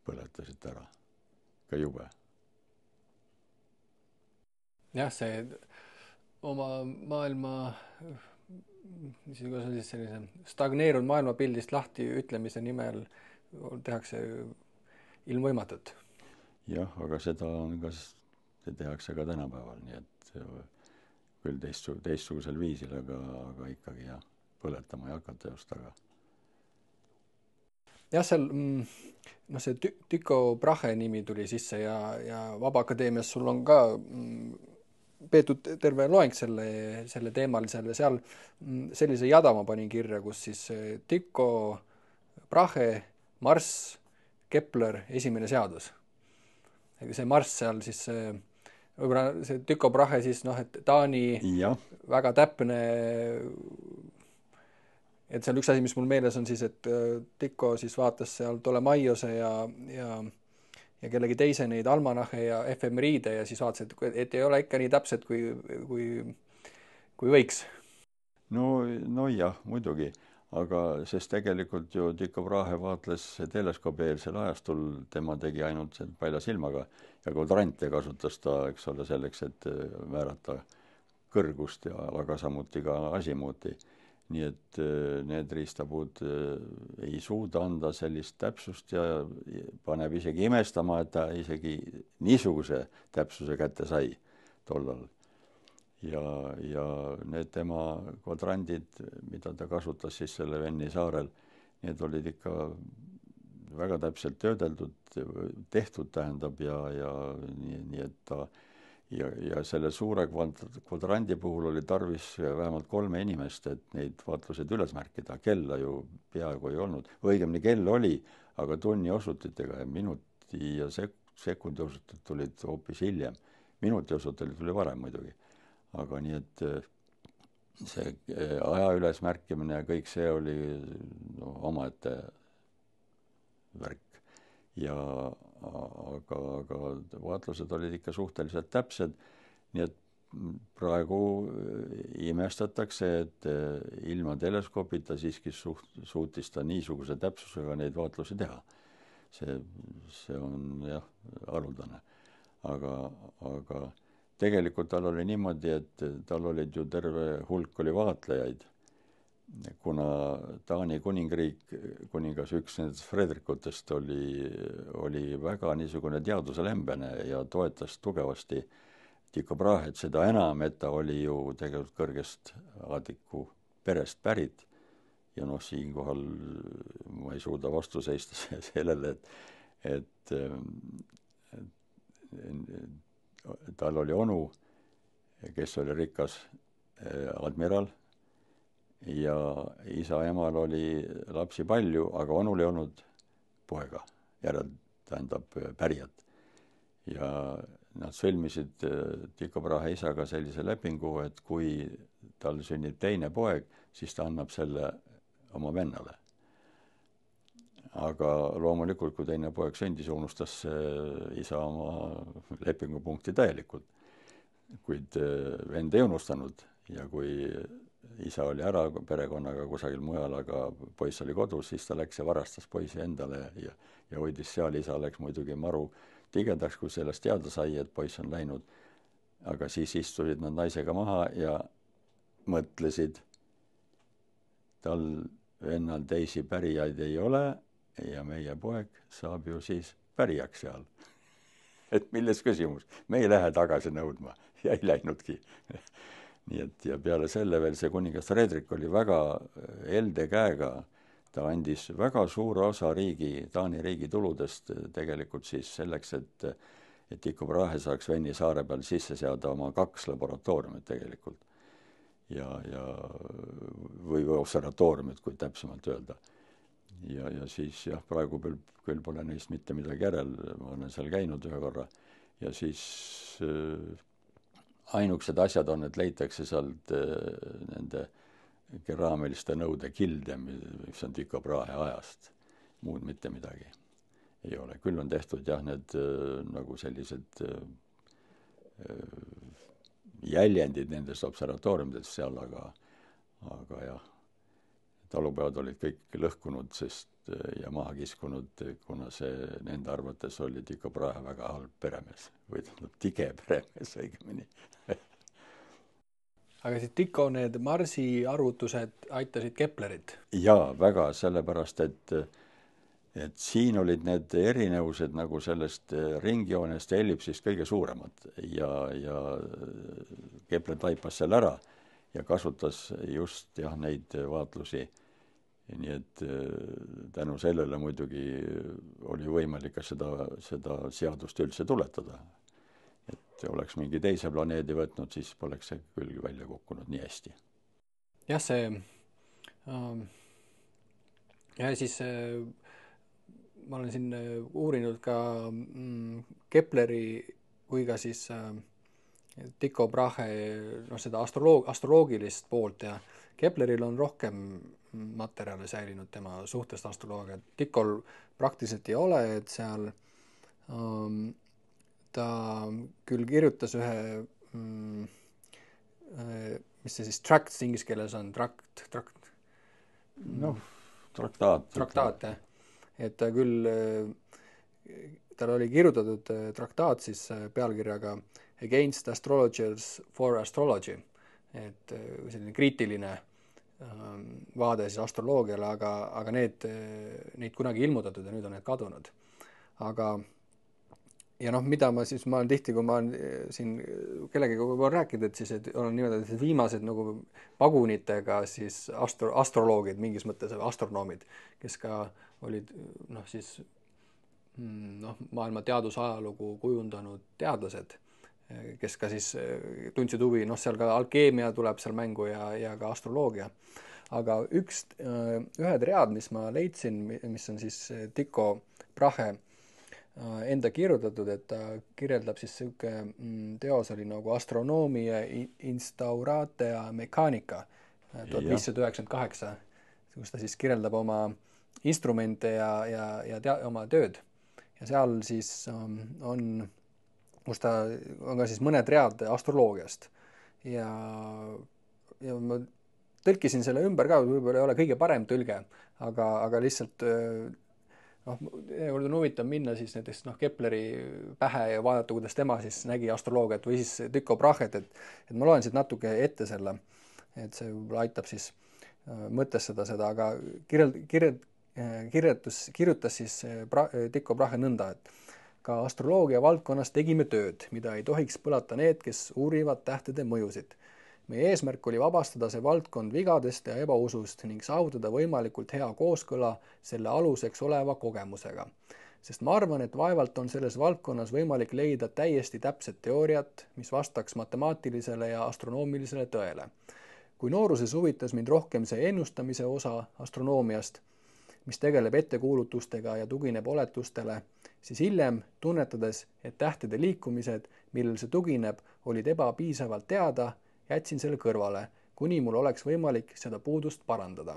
põletasid ära. Ka jube. Jah, see oma maailma sellise stagneerunud maailmapildist lahti ütlemise nimel tehakse ilmvõimatut. Jah, aga seda tehakse ka tänapäeval, nii et küll teistsugusel viisil, aga ikkagi jah, põletama ei hakata just taga. Jah, seal see Tycho Brahe nimi tuli sisse ja Vabaakadeemias sul on ka peetud terve loeng selle teemalisele, seal sellise jada ma panin kirja, kus siis Tycho Brahe, Marss, Kepler, esimene seadus. See Marss seal siis võib-olla see Tycho Brahe siis et Taani väga täpne, et seal üks asi, mis mul meeles on siis, et Tycho siis vaatas seal Ptolemaiose ja kellegi teise neid almanahe ja efemeriide ja siis vaatas, et ei ole ikka nii täpsed, kui võiks. No jah, muidugi. Aga sest tegelikult ju Tycho Brahe vaatles teleskoobeelsel ajastul, tema tegi ainult palja silmaga ja kvadrantide kasutas ta, eks ole, selleks, et määrata kõrgust aga samuti ka asimuuti. Nii et need riistapuud ei suuda anda sellist täpsust ja paneb isegi imestama, et ta isegi niisuguse täpsuse kätte sai tollal. Ja need tema kvadrandid, mida ta kasutas siis selle Venni saarel, need olid ikka väga täpselt tehtud tähendab ja nii et ta ja selle suure kvadrandi puhul oli tarvis vähemalt 3 inimest, et neid vaatlused üles märkida. Kella ju peaaegu ei olnud. Õigemini kell oli, aga tunni osutitega ja minuti ja sekundi osutid tulid hoopis hiljem. Minuti osutid tuli varem muidugi. Aga nii, et see aja ülesmärkimine ja kõik see oli omaette värk. Aga vaatlused olid ikka suhteliselt täpsed, nii et praegu imestatakse, et ilma teleskoopita siiski suutis ta niisuguse täpsusega neid vaatlusi teha. See on jah, haruldane. Aga tegelikult tal oli niimoodi, et tal olid ju terve hulk oli vaatlejaid, kuna Taani kuningas üks nendest Fredrikutest oli väga niisugune teaduselembene ja toetas tugevasti Tycho Brahet, seda enam, et ta oli ju tegelikult kõrgest aadiku perest pärit ja siinkohal ma ei suuda vastu seista sellele, et tal oli onu, kes oli rikas admiral ja isa-emal oli lapsi palju, aga onul ei olnud poega, tähendab pärijat. Ja nad sõlmisid Tycho Brahe isaga sellise lepingu, et kui tal sünnib teine poeg, siis ta annab selle oma vennale. Aga loomulikult, kui teine poeg sündis, unustas isa oma lepingupunkti täielikult. Kuid vend ei unustanud ja kui isa oli ära perekonnaga kusagil mujal, aga poiss oli kodus, siis ta läks ja varastas poisi endale ja hoidis seal. Isa läks muidugi maru tigedaks, kui sellest teada sai, et poiss on läinud. Aga siis istusid nad naisega maha ja mõtlesid, tal vennal teisi pärijaid ei ole ja meie poeg saab ju siis pärijaks seal. Et milles küsimus? Me ei lähe tagasi nõudma ja ei läinudki. Nii et ja peale selle veel see kuningas Fredrik oli väga elde käega. Ta andis väga suure osa Taani riigi tuludest tegelikult siis selleks, et Tycho Brahe saaks Venni saare peal sisse seada oma 2 laboratooriumit tegelikult. Või observatooriumit, kui täpsemalt öelda. Ja siis jah, praegu küll pole neist mitte midagi järel, ma olen seal käinud ühe korra ja siis ainukesed asjad on, et leitakse sealt nende keraamiliste nõude kilde, mis on Tycho Brahe ajast. Muud mitte midagi ei ole. Küll on tehtud jah, need nagu sellised jäljendid nendest observatooriumidest seal, aga jah, talupead olid kõik lõhkunud ja maha kiskunud, kuna see nende arvates oli Tycho Brahe väga halb peremees või tige peremees õigemini. Aga siis Tycho need Marsi arvutused aitasid Keplerit? Jaa, väga, sellepärast, et siin olid need erinevused nagu sellest ringjoonest ja ellipsist kõige suuremad ja Kepler taipas selle ära ja kasutas just jah, neid vaatlusi. Nii et tänu sellele muidugi oli võimalik ka seda seadust üldse tuletada. Et oleks mingi teise planeedi võtnud, siis poleks see küll välja kukkunud nii hästi. Jah, see ja siis ma olen siin uurinud ka Kepleri kui ka siis Tycho Brahe seda astroloogilist poolt ja Kepleril on rohkem materjale säilinud tema suhtest astroloogia. Tychol praktiliselt ei ole, et seal ta küll kirjutas ühe mis see siis tracts inglise keeles on, traktaat, jah. Et ta küll, tal oli kirjutatud traktaat siis pealkirjaga Against Astrologers for Astrology, et selline kriitiline vaade siis astroloogiale, aga neid kunagi ilmutatud ja nüüd on need kadunud. Aga ja mida ma olen tihti, kui ma olen siin kellegagi rääkinud, et siis olen niimoodi, et viimased nagu pagunitega siis astroloogid, mingis mõttes astronoomid, kes ka olid maailma teadusajalugu kujundanud teadlased, kes ka siis tundsid huvi, seal ka alkeemia tuleb seal mängu ja ka astroloogia. Aga ühed read, mis ma leidsin, mis on siis Tycho Brahe enda kirjutatud, et ta kirjeldab siis selline teos oli nagu Astronomia Instauratea Mechanica 1598, kus ta siis kirjeldab oma instrumente ja oma tööd. Ja seal siis kus ta on ka siis mõned read astroloogiast. Ja ma tõlkisin selle ümber ka, võib-olla ei ole kõige parem tõlge, aga lihtsalt on huvitav minna siis näiteks Kepleri pähe ja vaadata, kuidas tema siis nägi astroloogiat või siis Tycho Brahet, et ma loen siit natuke ette selle, et see võib-olla aitab siis mõtestada seda, aga kirjutas siis Tycho Brahe nõnda, et ka astroloogia valdkonnas tegime tööd, mida ei tohiks põlata need, kes uurivad tähtede mõjusid. Meie eesmärk oli vabastada see valdkond vigadest ja ebausust ning saavutada võimalikult hea kooskõla selle aluseks oleva kogemusega. sest ma arvan, et vaevalt on selles valdkonnas võimalik leida täiesti täpset teooriat, mis vastaks matemaatilisele ja astronoomilisele tõele. Kui nooruses huvitas mind rohkem see ennustamise osa astronoomiast, mis tegeleb ettekuulutustega ja tugineb oletustele, siis hiljem, tunnetades, et tähtede liikumised, millel see tugineb, olid ebapiisavalt teada, jätsin selle kõrvale, kuni mul oleks võimalik seda puudust parandada.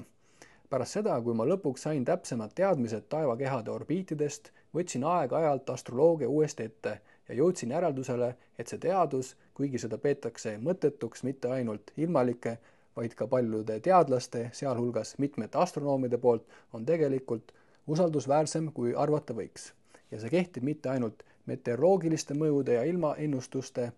Pärast seda, kui ma lõpuks sain täpsemad teadmised taevakehade orbiitidest, võtsin aeg-ajalt astroloogia uuesti ette ja jõudsin järeldusele, et see teadus, kuigi seda peetakse mõttetuks mitte ainult ilmalike, vaid ka paljude teadlaste, sealhulgas mitmete astronoomide poolt, on tegelikult usaldusväärsem, kui arvata võiks. Ja see kehtib mitte ainult meteoroloogiliste mõjude ja ilmaennustuste,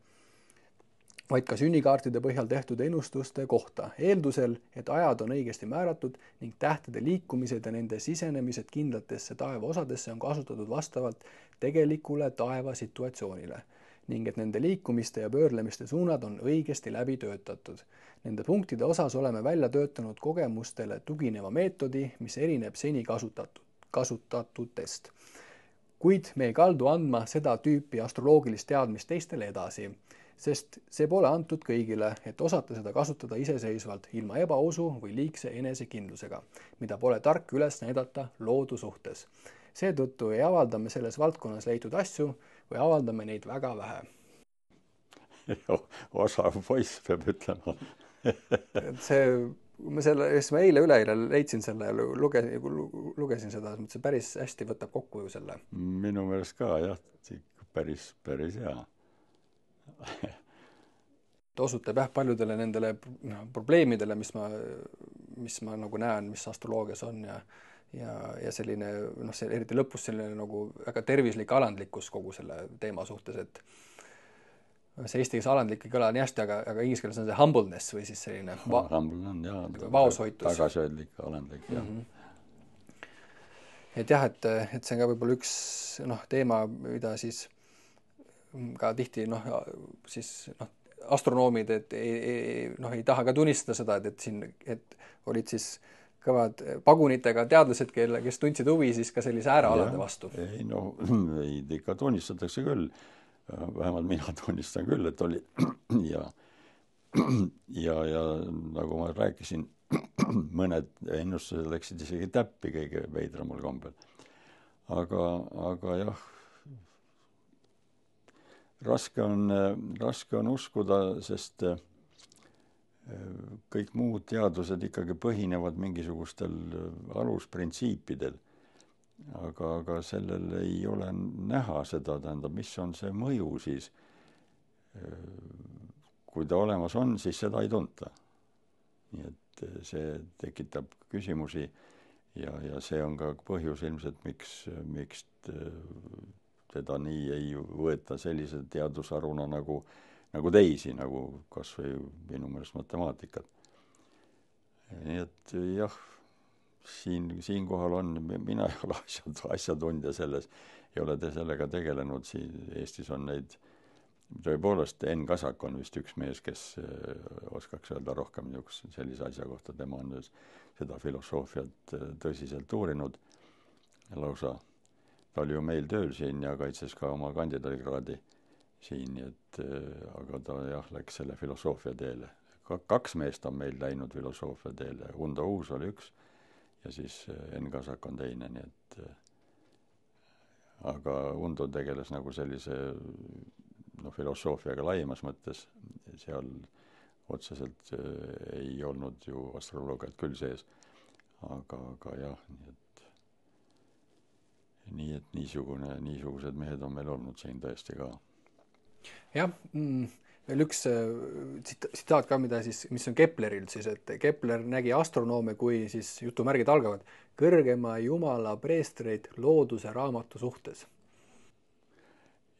vaid ka sünnikaartide põhjal tehtud ennustuste kohta, eeldusel, et ajad on õigesti määratud ning tähtede liikumised ja nende sisenemised kindlatesse taevaosadesse on kasutatud vastavalt tegelikule taeva situatsioonile ning et nende liikumiste ja pöörlemiste suunad on õigesti läbi töötatud. Nende punktide osas oleme välja töötanud kogemustele tugineva meetodi, mis erineb seni kasutatutest. Kuid me ei kaldu andma seda tüüpi astroloogilist teadmist teistele edasi, sest see pole antud kõigile, et osata seda kasutada iseseisvalt ilma ebausu või liigse enesekindlusega, mida pole tark üles näidata loodu suhtes. Seetõttu ei avaldame selles valdkonnas leitud asju või avaldame neid väga vähe. Osav poiss peab ütlema. Ma eile üleeile leidsin selle ja lugesin seda, see päris hästi võtab kokku ju selle. Minu meelest ka, jah, päris hea. Ta osutab paljudele nendele probleemidele, mis ma nagu näen, mis astroloogias on ja selline, see eriti lõpus selline nagu väga tervislik alandlikkus kogu selle teema suhtes, et see eesti keeles alandlik ei kõla nii hästi, aga inglise keeles on see humbleness või siis selline vaoshoitus. Tagasihoidlik, alandlik, jah. Et jah, et see on ka võib-olla üks teema, mida siis ka tihti astronoomid ei taha ka tunnistada seda, et olid siis kõvad pagunitega teadlased, kes tundsid huvi siis ka sellise äärealade vastu. Ei, ikka tunnistatakse küll. Vähemalt mina tunnistan küll, et oli ja nagu ma rääkisin, mõned ennustused läksid isegi täppi kõige veidramal kombel. Aga jah, raske on uskuda, sest kõik muud teadused ikkagi põhinevad mingisugustel alusprintsiipidel. Aga sellel ei ole näha seda, tähendab, mis on see mõju siis. Kui ta olemas on, siis seda ei tunta. Nii et see tekitab küsimusi ja see on ka põhjus ilmselt, miks teda nii ei võeta sellise teadusharuna nagu teisi, nagu kas või minu meelest matemaatikat. Nii et jah, siinkohal on, mina ei ole asjatundja selles, ei ole sellega tegelenud, Eestis on neid, tõepoolest Enn Kasak on vist üks mees, kes oskaks öelda rohkem sellise asja kohta, tema on seda filosoofiat tõsiselt uurinud lausa. Ta oli ju meil tööl siin ja kaitses ka oma kandidaadikraadi siin, aga ta jah, läks selle filosoofia teele. Kaks meest on meil läinud filosoofia teele, Undo Uus oli üks ja siis Enn Kasak on teine, nii et aga Undo tegeles nagu sellise filosoofiaga laiemas mõttes, seal otseselt ei olnud ju astroloogiat küll sees, aga jah, nii et niisugused mehed on meil olnud siin tõesti ka. Jah, veel üks tsitaat ka, mis on Keplerilt siis, et Kepler nägi astronoome kui siis jutumärgid algavad kõrgema jumala preestreid looduse raamatu suhtes.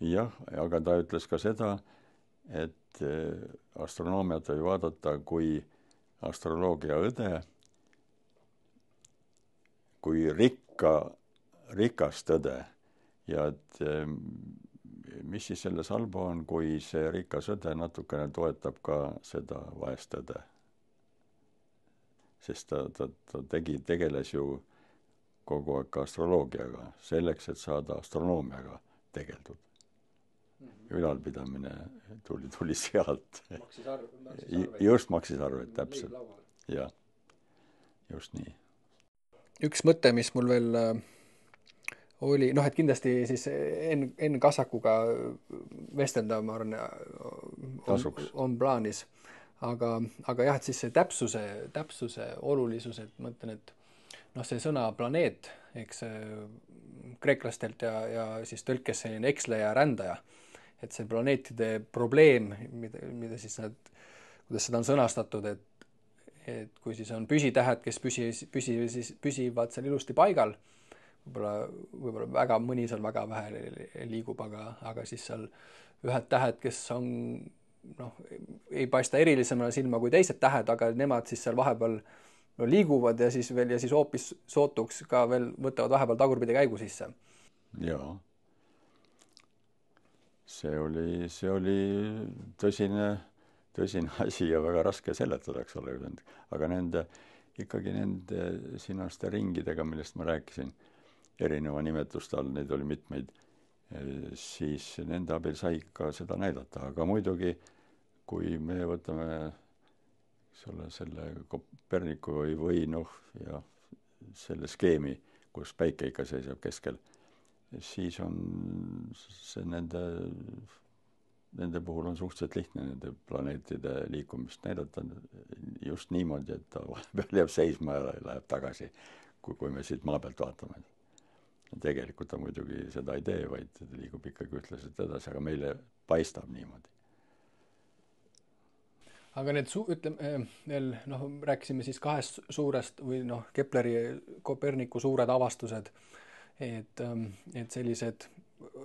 Jah, aga ta ütles ka seda, et astronoomiat võib vaadata kui astroloogia õde, kui rikast õde ja et mis siis selles halba on, kui see rikas õde natukene toetab ka seda vaest õde. Sest ta tegeles ju kogu aeg ka astroloogiaga, selleks, et saada astronoomiaga tegeldud. Ülalpidamine tuli sealt. Just maksis arved, täpselt. Jah, just nii. Üks mõte, mis mul veel oli, et kindlasti siis Enn Kasakuga vestelda, ma arvan, on plaanis. Aga jah, et siis see täpsuse olulisus, et mõtlen, et see sõna planeet, eks kreeklastelt ja siis tõlkes selline eksleja ja rändaja, et see planeetide probleem, mida siis kuidas seda on sõnastatud, et kui siis on püsitähed, kes püsivad seal ilusti paigal, võib-olla väga mõni seal väga vähe liigub, aga siis seal ühed tähed, kes on ei paista erilisemana silma kui teised tähed, aga nemad siis seal vahepeal liiguvad ja siis hoopis sootuks ka veel võtavad vahepeal tagurpidi käigu sisse. Jaa. See oli tõsine asi ja väga raske seletada, eks ole. Aga ikkagi nende sinaste ringidega, millest ma rääkisin, erineva nimetuste all, neid oli mitmeid, siis nende abil sai ka seda näidata. Aga muidugi, kui me võtame selle Koperniku või ja selle skeemi, kus päike ikka seisab keskel, siis on see nende puhul on suhteliselt lihtne nende planeetide liikumist näidata just niimoodi, et ta vahepeal jääb seisma ja läheb tagasi, kui me siit maa pealt vaatame. Tegelikult ta muidugi seda ei tee, vaid liigub ikkagi ütleselt edasi, aga meile paistab niimoodi. Aga need rääkisime siis kahest suurest või Kepleri, Koperniku suured avastused, et sellised,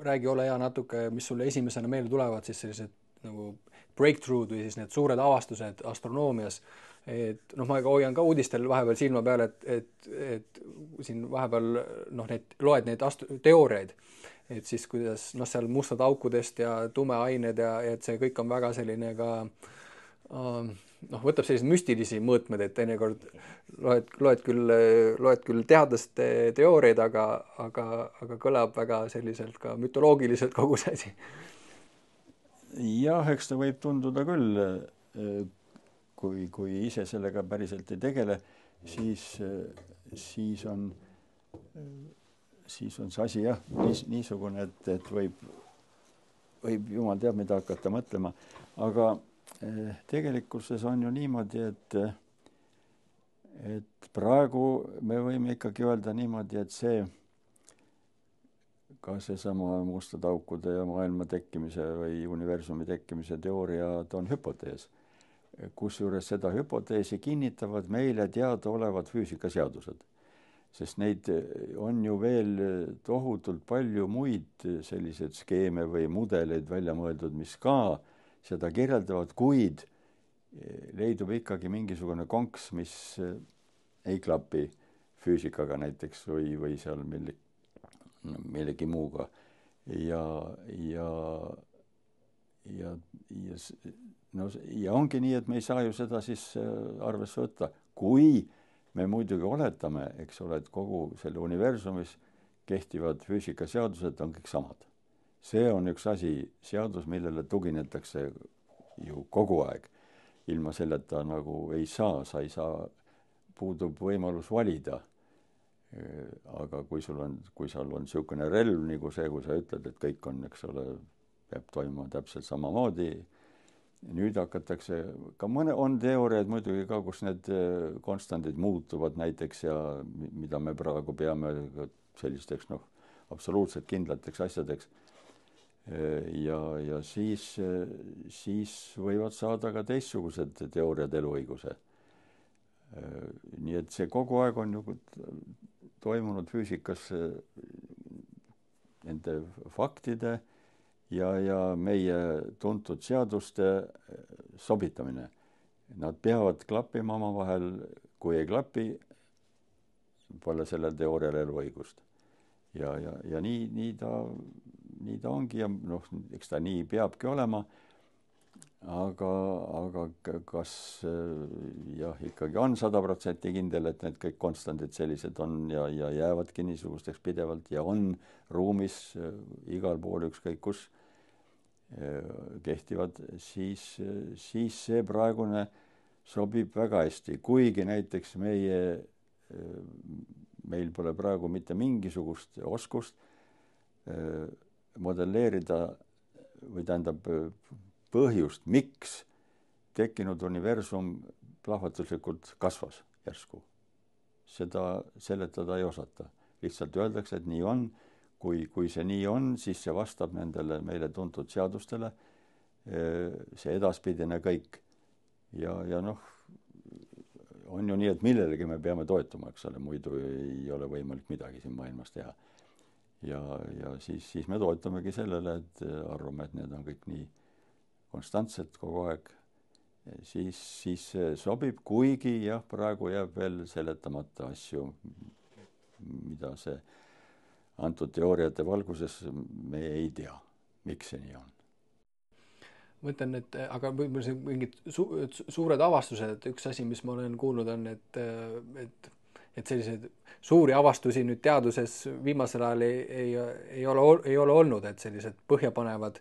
räägi ole hea natuke, mis sulle esimesena meelde tulevad, siis sellised nagu breakthrough'd või siis need suured avastused astronoomias, et ma hoian ka uudistel vahepeal silma peal, et siin vahepeal loed neid teooriaid, et siis kuidas seal mustad aukudest ja tumeained ja et see kõik on väga selline ka võtab sellised müstilisi mõõtmed, et teinekord loed küll teadlaste teooriaid, aga kõlab väga selliselt ka mütoloogiliselt kogu see asi. Jah, eks ta võib tunduda küll, kui ise sellega päriselt ei tegele, siis on see asi jah, niisugune, et võib jumal teab, mida hakata mõtlema, aga tegelikkuses on ju niimoodi, et praegu me võime ikkagi öelda niimoodi, et ka seesama mustade aukude ja maailma tekkimise või universumi tekkimise teooria on hüpotees, kusjuures seda hüpoteesi kinnitavad meile teadaolevad füüsikaseadused, sest neid on ju veel tohutult palju muid selliseid skeeme või mudeleid välja mõeldud, mis ka seda kirjeldavad, kuid leidub ikkagi mingisugune konks, mis ei klapi füüsikaga näiteks või seal millegi muuga. Ja ongi nii, et me ei saa ju seda siis arvesse võtta. Kui me muidugi oletame, eks ole, et kogu selle universumis kehtivad füüsikaseadused on kõik samad. See on üks asi, seadus, millele tuginetakse ju kogu aeg. Ilma selleta nagu ei saa, sa ei saa, puudub võimalus valida. Aga kui sul on niisugune relv, nagu see, kui sa ütled, et kõik on, eks ole, peab toimuma täpselt samamoodi, nüüd hakatakse, ka on teooriad muidugi ka, kus need konstandid muutuvad näiteks ja mida me praegu peame sellisteks absoluutselt kindlateks asjadeks. Ja siis võivad saada ka teistsugused teooriad eluõiguse. Nii et see kogu aeg on ju toimunud füüsikas nende faktide ja meie tuntud seaduste sobitamine. Nad peavad klappima omavahel, kui ei klapi, pole sellel teoorial eluõigust. Ja nii ta ongi ja eks ta nii peabki olema. aga kas jah, ikkagi on 100% kindel, et need kõik konstandid sellised on ja jäävadki niisugusteks pidevalt ja on ruumis igal pool ükskõik kus kehtivad, siis see praegune sobib väga hästi, kuigi näiteks meil pole praegu mitte mingisugust oskust modelleerida või tähendab põhjust, miks tekkinud universum plahvatuslikult kasvas järsku. Seda seletada ei osata. Lihtsalt öeldakse, et nii on. Kui see nii on, siis see vastab nendele meile tuntud seadustele. See edaspidine kõik. Ja noh, on ju nii, et millelegi me peame toetuma, eks ole, muidu ei ole võimalik midagi siin maailmas teha. Ja siis me toetamegi sellele, et arvame, et need on kõik nii konstantselt kogu aeg, siis sobib, kuigi jah, praegu jääb veel seletamata asju, mida see antud teooriate valguses me ei tea, miks see nii on. Mõtlen, et aga võib-olla see mingid suured avastused, üks asi, mis ma olen kuulnud, on, et selliseid suuri avastusi nüüd teaduses viimasel ajal ei ole olnud, et sellised põhjapanevad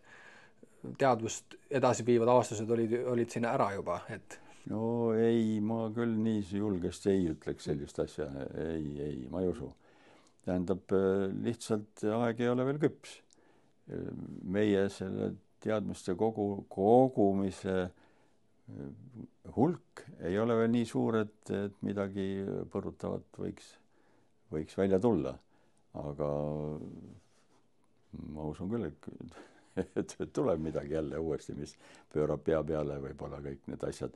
teadvust edasi viivad avastused olid sinna ära juba, et no ei, ma küll nii julgesti ei ütleks sellist asja, ei, ma ei usu. Tähendab, lihtsalt aeg ei ole veel küps. Meie selle teadmiste kogumise hulk ei ole veel nii suur, et midagi põrutavat võiks välja tulla. Aga ma usun küll, et tuleb midagi jälle uuesti, mis pöörab pea peale võib-olla kõik need asjad.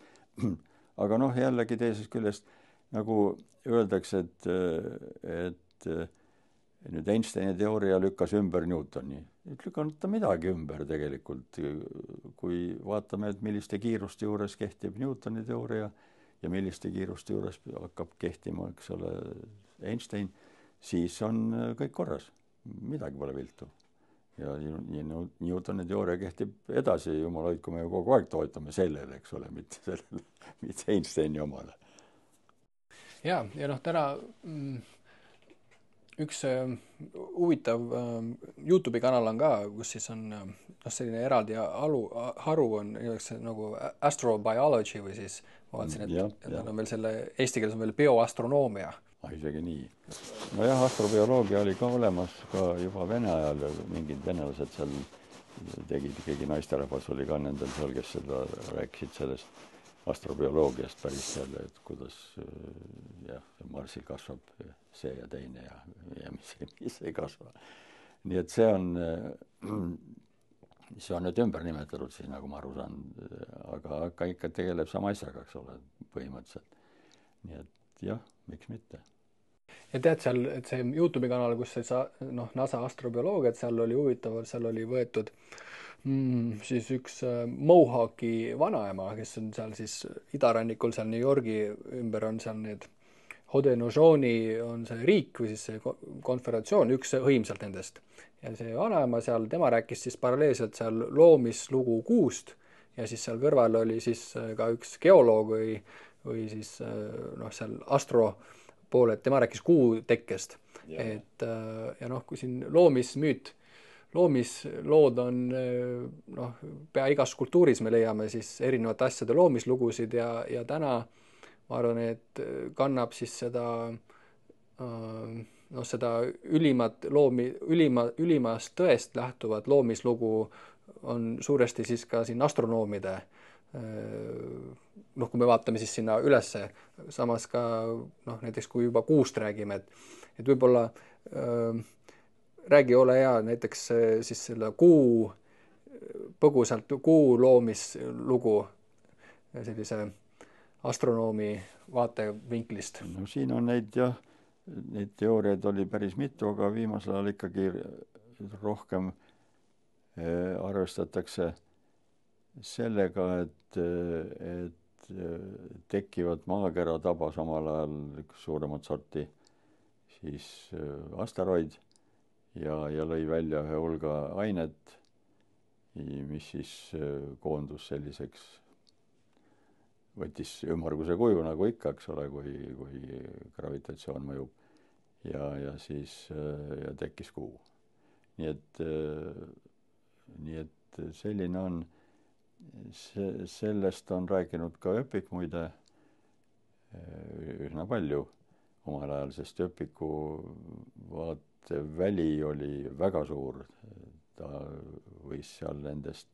Aga noh, jällegi teisest küljest, nagu öeldakse, et nüüd Einsteini teooria lükkas ümber Newtoni. Et lükanud ta midagi ümber tegelikult. Kui vaatame, et milliste kiiruste juures kehtib Newtoni teooria ja milliste kiiruste juures hakkab kehtima, eks ole, Einstein, siis on kõik korras. Midagi pole viltu. Ja Newtoni teooria kehtib edasi, jumal hoidku, me ju kogu aeg toetame sellele, eks ole, mitte Einsteini omale. Ja noh, täna üks huvitav YouTube'i kanal on ka, kus siis on selline eraldi haru on nagu astrobiology või siis ma vaatasin, et on veel selle, eesti keeles on veel bioastronoomia. Isegi nii. No jah, astrobioloogia oli ka olemas ka juba Vene ajal ja mingid venelased seal tegid, keegi naisterahvas oli ka nendel seal, kes seda rääkisid sellest astrobioloogiast päris jälle, et kuidas jah, Marsil kasvab see ja teine ja mis ei kasva. Nii et see on nüüd ümber nimetatud siis, nagu ma aru saan, aga ikka tegeleb sama asjaga, eks ole, põhimõtteliselt. Nii et jah, miks mitte. Ja tead seal, et see YouTube'i kanal, kus see NASA astrobioloogia, et seal oli huvitav, seal oli võetud siis üks Mohawki vanaema, kes on seal siis idarannikul, seal New Yorgi ümber on seal need Haudenosaunee on see riik või siis see konföderatsioon, üks hõimsalt nendest. Ja see vanaema seal, tema rääkis siis paralleelselt seal loomislugu kuust ja siis seal kõrval oli siis ka üks geoloog või siis seal astro poole, et tema rääkis kuu tekkest. Et ja noh, kui siin loomislood on pea igas kultuuris me leiame siis erinevate asjade loomislugusid ja täna ma arvan, et kannab siis seda ülimast tõest lähtuvat loomislugu on suuresti siis ka siin astronoomide kui me vaatame siis sinna ülesse, samas ka näiteks kui juba kuust räägime, et võib-olla räägi ole hea näiteks siis selle põgusalt kuu loomislugu sellise astronoomi vaatevinklist. No siin on neid teooriaid oli päris mitu, aga viimasel ajal ikkagi rohkem arvestatakse sellega, et tekivad maakera tabas omal ajal suuremat sorti siis asteroid ja lõi välja ühe hulga ainet mis siis koondus selliseks, võttis ümmarguse kuju nagu ikka, eks ole, kui gravitatsioon mõjub ja siis ja tekkis Kuu. Nii et selline on, sellest on rääkinud ka Öpik muide üsna palju omal ajal, sest Öpiku vaateväli oli väga suur. Ta võis seal nendest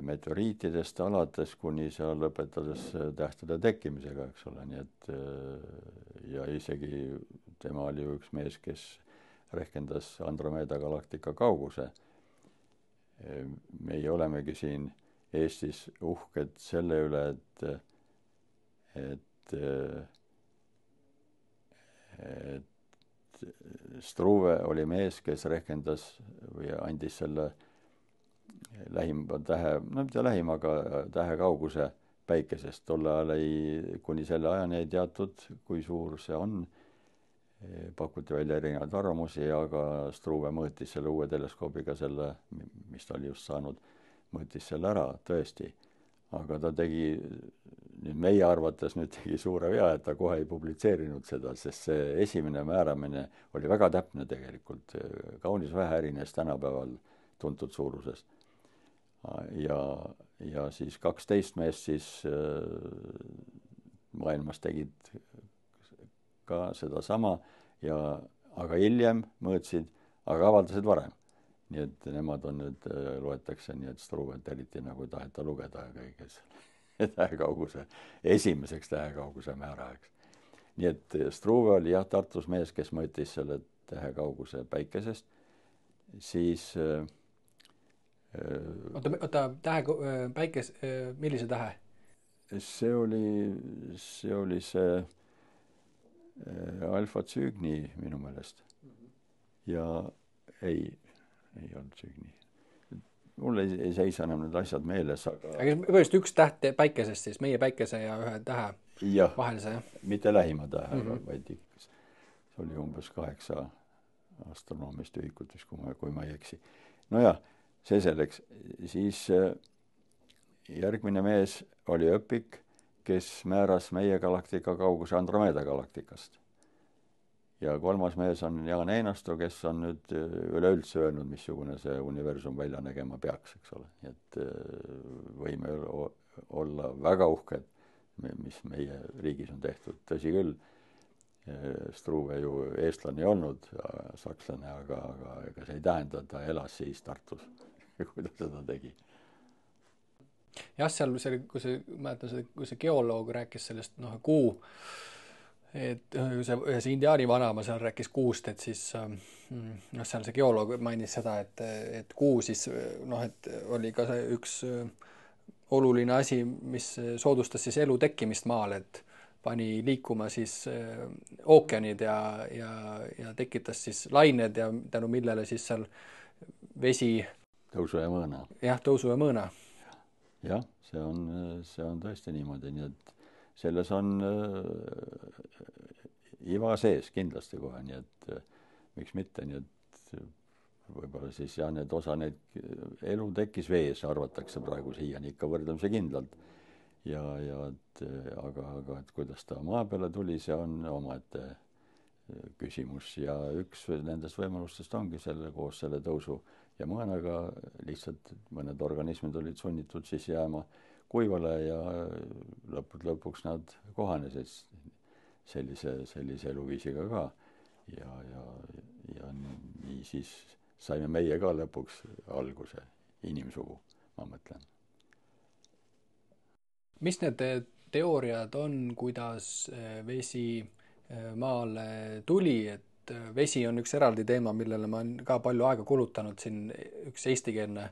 meteoriitidest alates kuni seal lõpetades tähtede tekkimisega, eks ole, nii et ja isegi tema oli ju üks mees, kes rehkendas Andromeda galaktika kauguse. Meie olemegi siin Eestis uhked selle üle, et Struve oli mees, kes rehkendas või andis selle lähima tähe, no mitte lähima, aga tähe kauguse päikesest. Tolle ajal kuni selle ajani ei teatud, kui suur see on. Pakuti välja erinevaid arvamusi, aga Struve mõõtis selle uue teleskoobiga selle, mis ta oli just saanud, mõõtis selle ära tõesti. Aga ta tegi, nüüd meie arvates tegi suure vea, et ta kohe ei publitseerinud seda, sest see esimene määramine oli väga täpne tegelikult. Kaunis vähe erines tänapäeval tuntud suurusest. Ja siis 12 meest siis maailmas tegid ka sedasama, aga hiljem mõõtsid, aga avaldasid varem. Nii et nemad on nüüd, loetakse nii, et Struvet eriti nagu taheta lugeda kõiges tähekauguse, esimeseks tähekauguse määrajaks. Nii et Struve oli jah Tartus mees, kes mõõtis selle tähekauguse päikesest, siis Oota, päikes, millise tähe? See oli see Alfa Cygni minu meelest. Ja ei olnud Cygni. Mul ei seisa enam need asjad meeles, aga põhimõtteliselt üks täht päikesest siis, meie päikese ja ühe tähe vahel see? Mitte lähima tähe, vaid ikka. See oli umbes 8 astronoomist ühikut, kui ma ei eksi. No jah, see selleks. Siis järgmine mees oli Öpik, kes määras meie galaktika kauguse Andromeda galaktikast. Ja kolmas mees on Jaan Einasto, kes on nüüd üleüldse öelnud, missugune see universum välja nägema peaks, eks ole. Et võime olla väga uhked, mis meie riigis on tehtud. Tõsi küll, Struve ju eestlane ei olnud, sakslane, aga ega see ei tähenda, et ta elas siis Tartus, kui ta seda tegi. Jah, seal kui see geoloog rääkis sellest Kuu, et ühes indiaani vanaema seal rääkis Kuust, et siis seal see geoloog mainis seda, et Kuu siis et oli ka see üks oluline asi, mis soodustas siis elu tekkimist maal, et pani liikuma siis ookeanid ja tekitas siis lained ja tänu millele siis seal vesi tõusu ja mõõna. Jah, tõusu ja mõõna. Jah, see on tõesti niimoodi, nii et selles on iva sees kindlasti kohe, nii et miks mitte, nii et võib-olla siis need osa elu tekkis vees, arvatakse praegu siiani ikka võrdlemisi kindlalt. Aga et kuidas ta maa peale tuli, see on omaette küsimus ja üks nendest võimalustest ongi koos selle tõusu ja mõõnaga lihtsalt mõned organismid olid sunnitud siis jääma kuivale ja lõpuks nad kohanesid sellise eluviisiga ka ja nii siis saime meie ka lõpuks alguse, inimsugu, ma mõtlen. Mis need teooriad on, kuidas vesi maale tuli, et vesi on üks eraldi teema, millele ma olen ka palju aega kulutanud, siin üks eestikeelne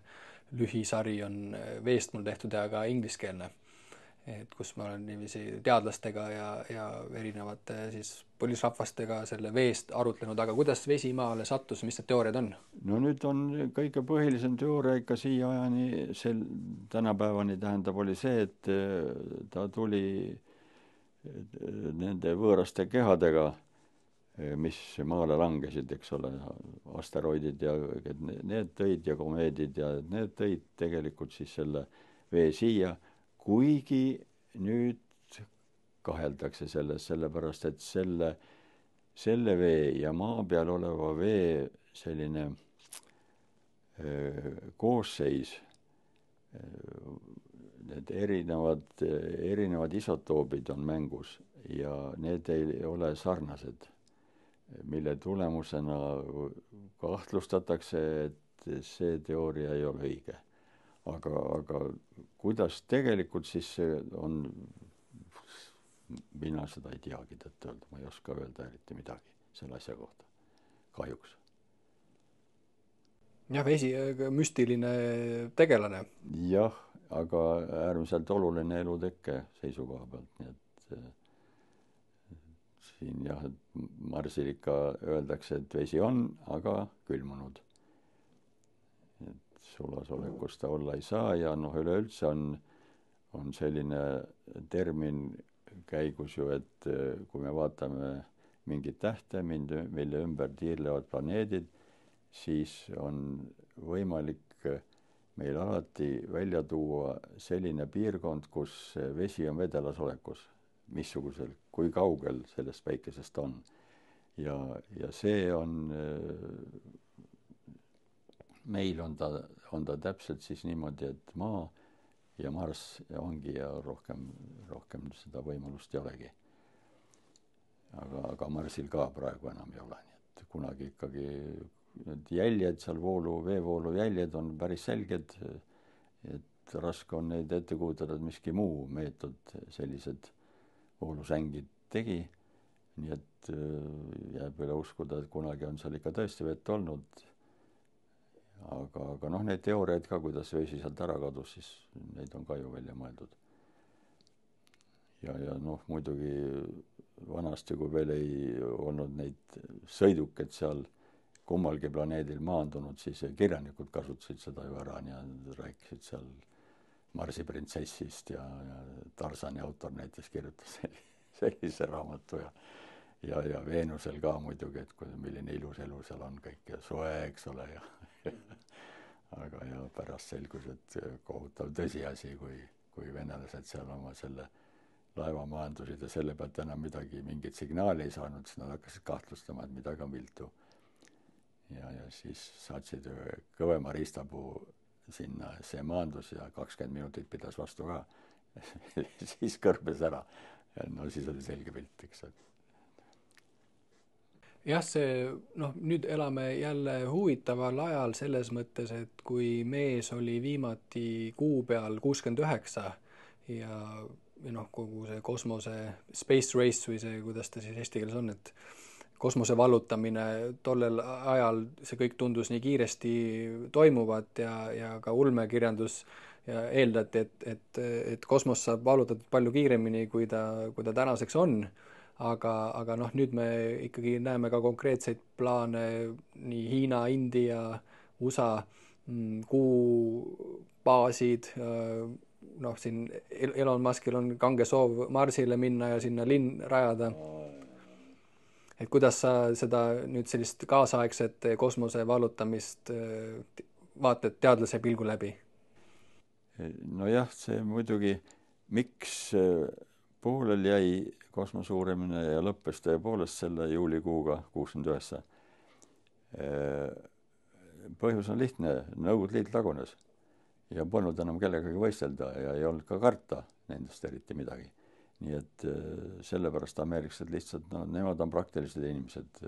lühisari on veest mul tehtud ja ka ingliskeelne, et kus ma olen niiviisi teadlastega ja erinevate siis põlisrahvastega selle veest arutlenud, aga kuidas vesi maale sattus, mis need teooriad on? No nüüd on kõige põhilisem teooria ikka siiaajani, tänapäevani tähendab, oli see, et ta tuli nende võõraste kehadega mis maale langesid, eks ole, asteroidid ja need tõid ja komeedid ja need tõid tegelikult siis selle vee siia, kuigi nüüd kaheldakse selles, sellepärast et selle vee ja maa peal oleva vee selline koosseis, need erinevad isotoobid on mängus ja need ei ole sarnased, mille tulemusena kahtlustatakse, et see teooria ei ole õige. Aga kuidas tegelikult siis on, mina seda ei teagi tõtt-öelda, ma ei oska öelda eriti midagi selle asja kohta, kahjuks. jah, vesi, müstiline tegelane. jah, aga äärmiselt oluline elutekke seisukoha pealt, nii et siin jah, et Marsil ikka öeldakse, et vesi on, aga külmunud. Et sulasolekus ta olla ei saa ja noh, üleüldse on selline termin käigus ju, et kui me vaatame mingit tähte, mille ümber tiirlevad planeedid, siis on võimalik meil alati välja tuua selline piirkond, kus vesi on vedelas olekus, missugusel, kui kaugel sellest päikesest on. Ja see on, meil on ta täpselt siis niimoodi, et Maa ja Marss ongi ja rohkem seda võimalust ei olegi. Aga Marsil ka praegu enam ei ole, nii et kunagi ikkagi need jäljed seal veevoolu jäljed on päris selged, et raske on neid ette kujutada, et miski muu meetod sellised voolusängid tegi, nii et jääb üle uskuda, et kunagi on seal ikka tõesti vett olnud. Aga noh, need teooriaid ka, kuidas vesi sealt ära kadus, siis neid on ka ju välja mõeldud. Ja noh, muidugi vanasti, kui veel ei olnud neid sõidukid seal kummalgi planeedil maandunud, siis kirjanikud kasutasid seda ju ära ja rääkisid seal Marsi printsessist ja Tarsani autor näiteks kirjutas sellise raamatu ja Veenusel ka muidugi, et milline ilus elu seal on kõik ja soe, eks ole, ja aga ja pärast selgus, et kohutav tõsiasi, kui venelased seal oma selle laeva maandusid ja selle pealt enam mingit signaali ei saanud, siis nad hakkasid kahtlustama, et midagi on viltu. Ja siis saatsid kõvema riistapuu sinna, see maandus ja 20 minutit pidas vastu ka. Siis kõrbes ära. Ja no siis oli selge pilt, eks. jah, nüüd elame jälle huvitaval ajal selles mõttes, et kui mees oli viimati kuu peal 69 ja kogu see kosmose space race või see, kuidas ta siis eesti keeles on, et kosmose vallutamine tollel ajal, see kõik tundus nii kiiresti toimuvat ja ka ulmekirjandus ja eeldati, et kosmos saab vallutatud palju kiiremini, kui ta tänaseks on. Aga nüüd me ikkagi näeme ka konkreetseid plaane nii Hiina, India, USA, kuubaasid, siin Elon Muskil on kange soov Marsile minna ja sinna linn rajada. Et kuidas sa seda nüüd sellist kaasaegset kosmose vallutamist vaatad teadlase pilgu läbi? Nojah, see muidugi, miks poolel jäi kosmose uurimine ja lõppes tõepoolest selle juulikuuga 69. Põhjus on lihtne, Nõukogude Liit lagunes ja polnud enam kellegagi võistelda ja ei olnud ka karta nendest eriti midagi. Nii et sellepärast ameeriklased lihtsalt, nemad on praktilised inimesed.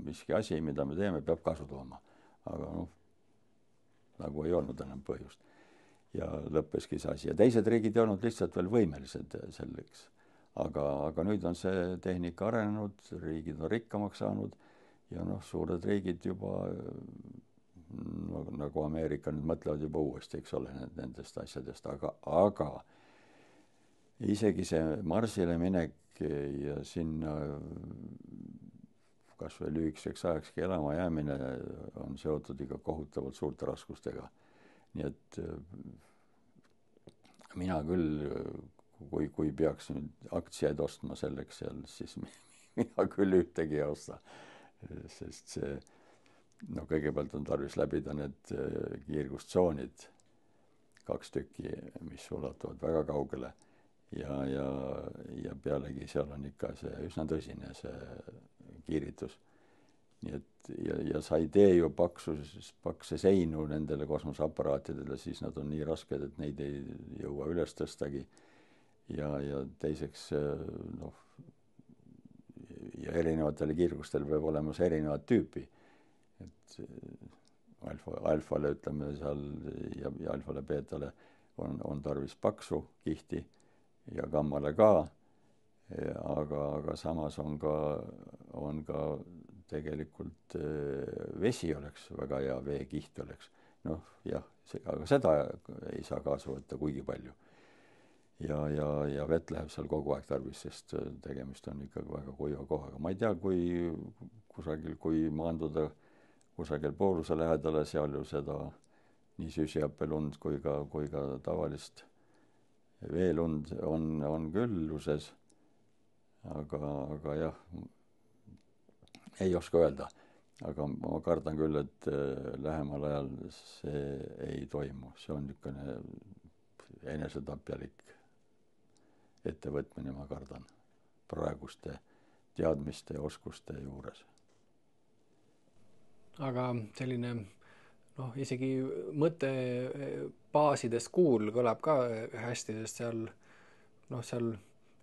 Miski asi, mida me teeme, peab kasu tooma. Aga nagu ei olnud enam põhjust. Ja lõppeski see asi. Ja teised riigid ei olnud lihtsalt veel võimelised selleks. Aga nüüd on see tehnika arenenud, riigid on rikkamaks saanud ja suured riigid juba, nagu Ameerika nüüd mõtlevad juba uuesti, eks ole, nendest asjadest. Aga isegi see Marsile minek ja sinna kas või lühikeseks ajakski elama jäämine on seotud ikka kohutavalt suurte raskustega. Nii et mina küll, kui peaks nüüd aktsiaid ostma selleks seal, siis mina küll ühtegi ei osta, sest see, no kõigepealt on tarvis läbida need kiirgustsoonid, 2 tükki, mis ulatuvad väga kaugele ja pealegi seal on ikka see üsna tõsine see kiiritus. Nii et ja sa ei tee ju pakse seinu nendele kosmoseaparaatidele, siis nad on nii rasked, et neid ei jõua üles tõstagi. Ja teiseks, noh, ja erinevatele kiirgustele peab olema see erinevat tüüpi. Et alfale, ütleme seal, ja alfale, beetale on tarvis paksu kihti ja gammale ka, aga samas on ka tegelikult vesi oleks väga hea, veekiht oleks. Noh, jah, aga seda ei saa kaasa võtta kuigi palju. Ja vett läheb seal kogu aeg tarvis, sest tegemist on ikkagi väga kuiva kohaga. Ma ei tea, kui maanduda kusagil pooluse lähedale, seal ju seda nii süsihappelund kui ka tavalist veelund on küll uses, aga jah, ei oska öelda. Aga ma kardan küll, et lähemal ajal see ei toimu. See on niisugune enesetapjalik ettevõtmine, ma kardan, praeguste teadmiste ja oskuste juures. Aga selline, noh, isegi mõte baasidest kõlab ka hästi, sest seal,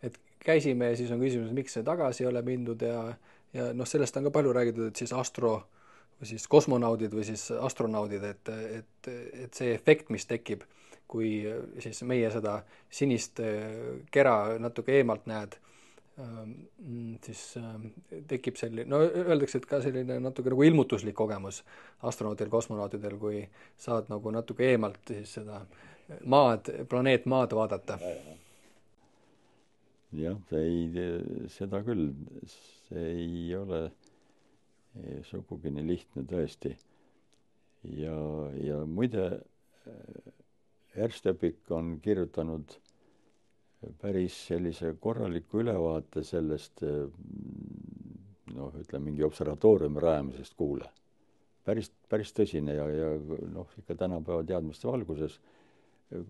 et käisime ja siis on küsimus, miks see tagasi ei ole mindud ja noh, sellest on ka palju räägitud, et siis või siis kosmonaudid või siis astronaudid, et see efekt, mis tekib, kui siis meie seda sinist kera natuke eemalt näed, siis tekib selline, no öeldakse, et ka selline natuke nagu ilmutuslik kogemus astronautidel, kosmonautidel, kui saad nagu natuke eemalt siis seda planeet Maad vaadata. Jah, seda küll, see ei ole sugugi nii lihtne tõesti. Ja muide, Ernst Öpik on kirjutanud päris sellise korraliku ülevaate sellest, noh, ütleme, mingi observatooriumi rajamisest Kuule. Päris tõsine ja noh, ikka tänapäeva teadmiste valguses,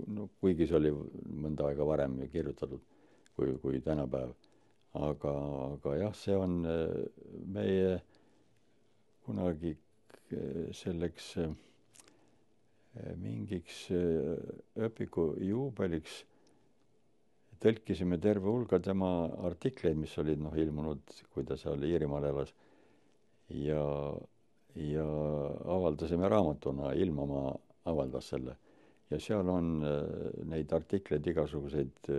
no, kuigi see oli mõnda aega varem kirjutatud kui tänapäev. Aga jah, see on meie kunagi selleks mingiks Öpiku juubeliks tõlkisime terve hulga tema artikleid, mis olid ilmunud, kui ta seal Iirimaal elas, ja avaldasime raamatuna, Ilmamaa avaldas selle. Ja seal on neid artikleid igasuguseid,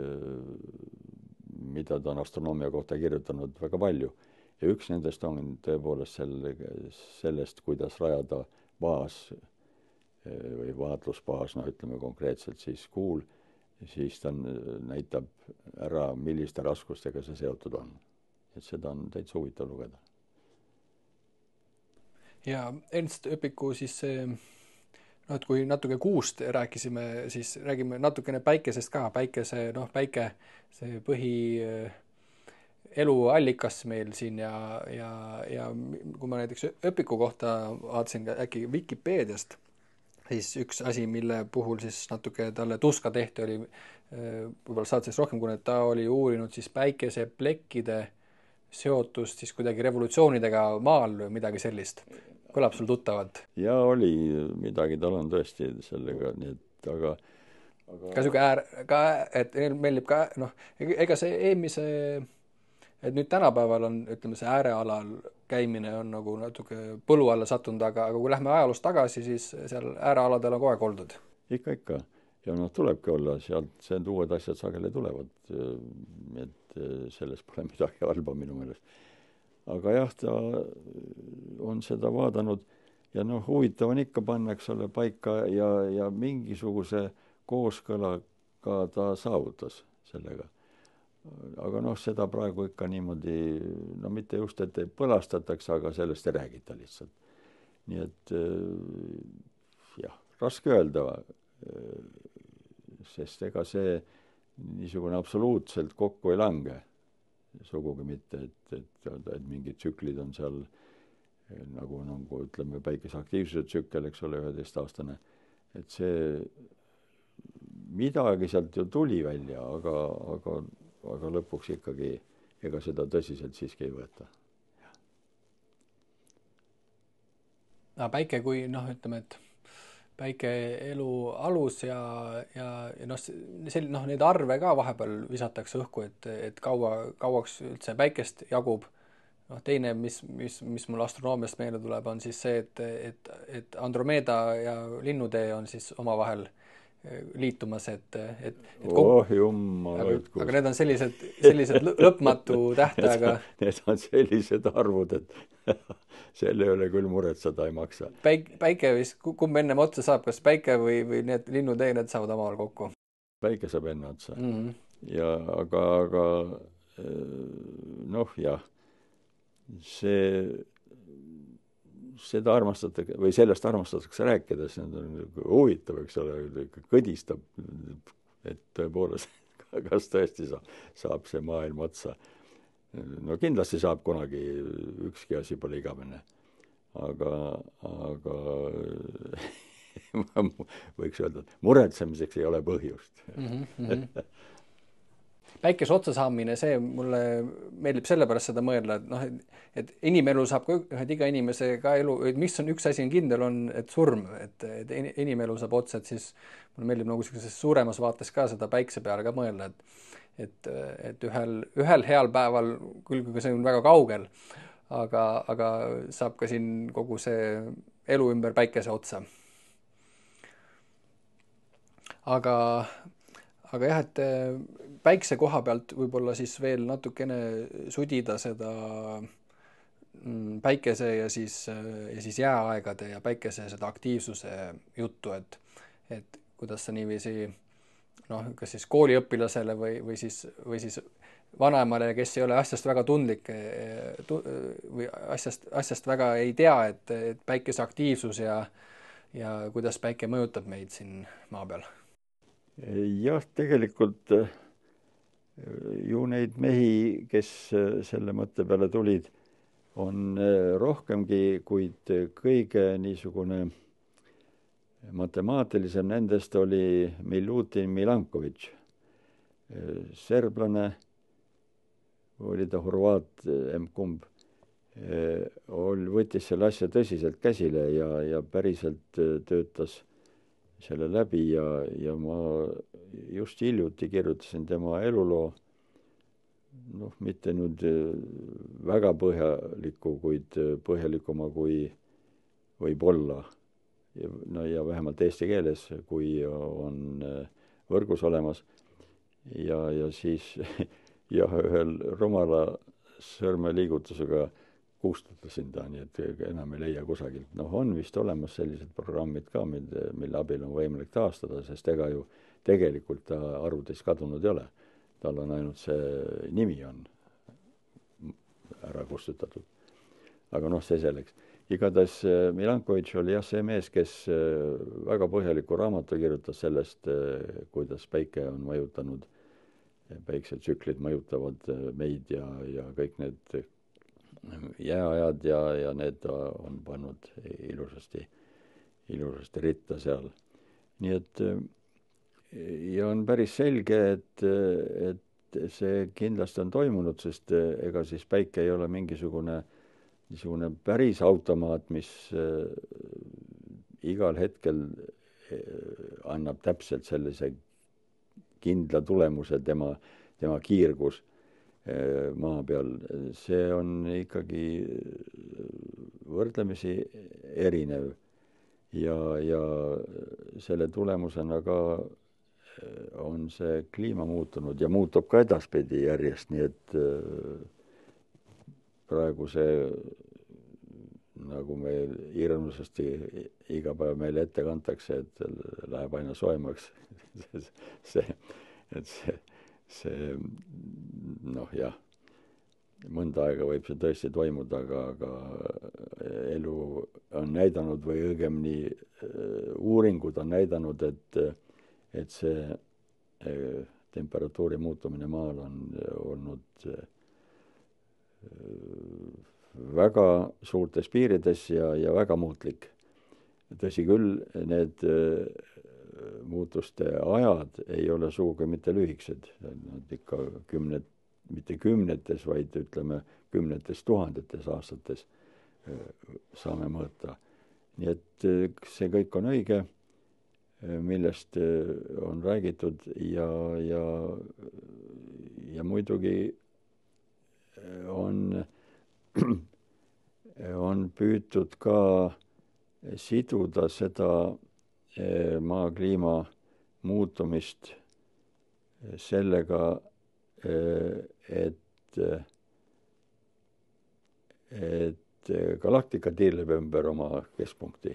mida ta on astronoomia kohta kirjutanud väga palju. Ja üks nendest on tõepoolest sellest, kuidas rajada baas või vaatlusbaas, no ütleme konkreetselt siis Kuul, siis ta näitab ära, milliste raskustega see seotud on. Et seda on täitsa huvitav lugeda. Ja Ernst Öpiku siis see, no et kui natuke kuust rääkisime, siis räägime natukene päikesest ka. Päike, see eluallikas meil siin ja kui ma näiteks Öpiku kohta vaatasin äkki Wikipeediast, siis üks asi, mille puhul siis natuke talle tuska tehti, oli, võib-olla saad siis rohkem, kuna ta oli uurinud siis päikeseplekkide seotust siis kuidagi revolutsioonidega maal või midagi sellist. Kõlab sul tuttavalt? Ja oli midagi, tal on tõesti sellega, nii et aga ka siuke et meeldib ka, noh, ega see eelmise, et nüüd tänapäeval on, ütleme, see äärealal käimine on nagu natuke põlu alla sattunud, aga kui lähme ajaloos tagasi, siis seal äärealadel on kogu aeg oldud. Ikka. Ja tulebki olla, sealt uued asjad sageli tulevad, et selles pole midagi halba minu meelest. Aga jah, ta on seda vaadanud ja huvitav on ikka panna, eks ole, paika ja mingisuguse kooskõlaga ta saavutas sellega. Aga seda praegu ikka niimoodi, mitte just, et ei põlastatakse, aga sellest ei räägita lihtsalt. Nii et jah, raske öelda, sest ega see niisugune absoluutselt kokku ei lange. sugugi mitte, et mingid tsüklid on seal nagu ütleme, päikese aktiivsuse tsükkel, eks ole, 11-aastane, et see midagi sealt ju tuli välja, aga lõpuks ikkagi ega seda tõsiselt siiski ei võeta. Päike kui ütleme, et päike elu alus ja neid arve ka vahepeal visatakse õhku, et kauaks üldse päikest jagub. Teine, mis mul astronoomiast meelde tuleb, on siis see, et Andromeda ja linnutee on siis omavahel liitumas, aga need on sellised lõpmatu tähtaega. Need on sellised arvud, et selle üle küll muretseda ei maksa. Päike vist, kumb ennem otsa saab, kas päike või need linnutee, need saavad omavahel kokku? Päike saab enne otsa. Ja aga jah, seda armastatakse või sellest armastatakse rääkides, see on huvitav, eks ole, kõdistab, et tõepoolest, kas tõesti saab see maailm otsa. No kindlasti saab kunagi, ükski asi pole igavene, aga võiks öelda, et muretsemiseks ei ole põhjust. Päikese otsa saamine, see mulle meeldib sellepärast seda mõelda, et inimelu saab ka iga inimese ka elu, mis on üks asi on kindel, on, et surm, et inimelu saab otsa, et siis mulle meeldib nagu sellises suuremas vaates ka seda päikse peale ka mõelda, et ühel heal päeval, küll kui see on väga kaugel, aga saab ka siin kogu see elu ümber päikese otsa. Aga jah, et päikse koha pealt võib-olla siis veel natukene sudida seda päikese ja siis jääaegade ja päikese seda aktiivsuse juttu, et kuidas sa niiviisi kas siis kooliõpilasele või siis vanemale, kes ei ole asjast väga tundlik või asjast väga ei tea, et päikese aktiivsus ja kuidas päike mõjutab meid siin maa peal. Jah, tegelikult ju neid mehi, kes selle mõtte peale tulid, on rohkemgi, kuid kõige niisugune matemaatilisem nendest oli Milutin Milanković, serblane, oli ta horvaat, emkumb, võttis selle asja tõsiselt käsile ja päriselt töötas selle läbi ja ma just hiljuti kirjutasin tema eluloo, mitte nüüd väga põhjaliku, kuid põhjalikuma kui võib olla, ja vähemalt eesti keeles, kui on võrgus olemas ja siis ühel rumala sõrmeliigutusega kustutasin ta, nii et enam ei leia kusagilt. On vist olemas sellised programmid ka, mille abil on võimalik taastada, sest ega ju tegelikult ta arvutist kadunud ei ole. Tal on ainult see nimi on ära kustutatud. Aga see selleks. Igatahes Milanković oli see mees, kes väga põhjaliku raamatu kirjutas sellest, kuidas päike on mõjutanud, päiksetsüklid mõjutavad meid ja kõik need jääajad ja need on pannud ilusasti ritta seal. Nii et ja on päris selge, et see kindlasti on toimunud, sest ega siis päike ei ole mingisugune päris automaat, mis igal hetkel annab täpselt sellise kindla tulemuse tema kiirgus maa peal. See on ikkagi võrdlemisi erinev ja selle tulemusena ka on see kliima muutunud ja muutub ka edaspidi järjest, nii et praegu see, nagu meil hirmsasti iga päev meile ette kantakse, et läheb aina soemaks, see mõnda aega võib see tõesti toimuda, aga elu on näidanud või õigemini uuringud on näidanud, et see temperatuuri muutumine maal on olnud väga suurtes piirides ja väga muutlik. Tõsi küll, need muutuste ajad ei ole sugugi mitte lühikesed, nad ikka mitte kümnetes, vaid ütleme kümnetes tuhandetes aastates saame mõõta. Nii et see kõik on õige, millest on räägitud ja muidugi on püütud ka siduda seda maa kliima muutumist sellega, et galaktika tiirleb ümber oma keskpunkti.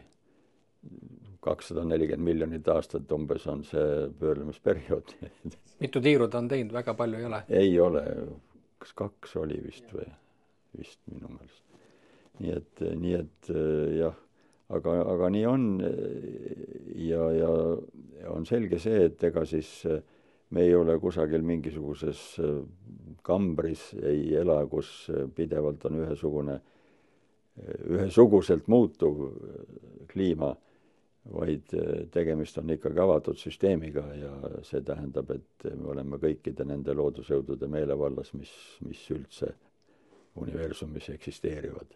240 miljonit aastat umbes on see pöörlemisperiood. Mitu tiiru ta on teinud, väga palju ei ole? Ei ole, kas 2 oli vist minu meelest. Nii et jah, aga nii on ja on selge see, et ega siis me ei ole kusagil mingisuguses kambris ei ela, kus pidevalt on ühesuguselt muutuv kliima, vaid tegemist on ikkagi avatud süsteemiga ja see tähendab, et me oleme kõikide nende loodusjõudude meelevallas, mis üldse universumis eksisteerivad.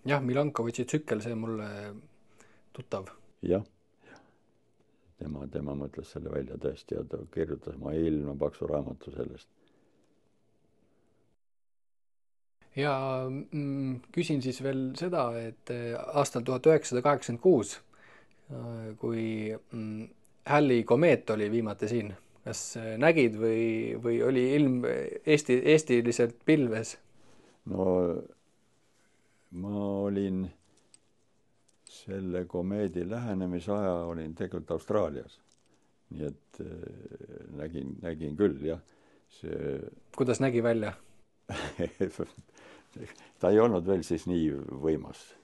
Jah, Milankovitši tsükkel, see mulle tuttav. Jah. Tema mõtles selle välja tõesti ja ta kirjutas ilma paksu raamatu sellest. Ja küsin siis veel seda, et aastal 1986, kui Halley komeet oli viimati siin, kas nägid või oli ilm eestiliselt pilves? No ma olin selle komeedi lähenemisaja olin tegelikult Austraalias. Nii et nägin küll, jah. Kuidas nägi välja? Ta ei olnud veel siis nii võimas.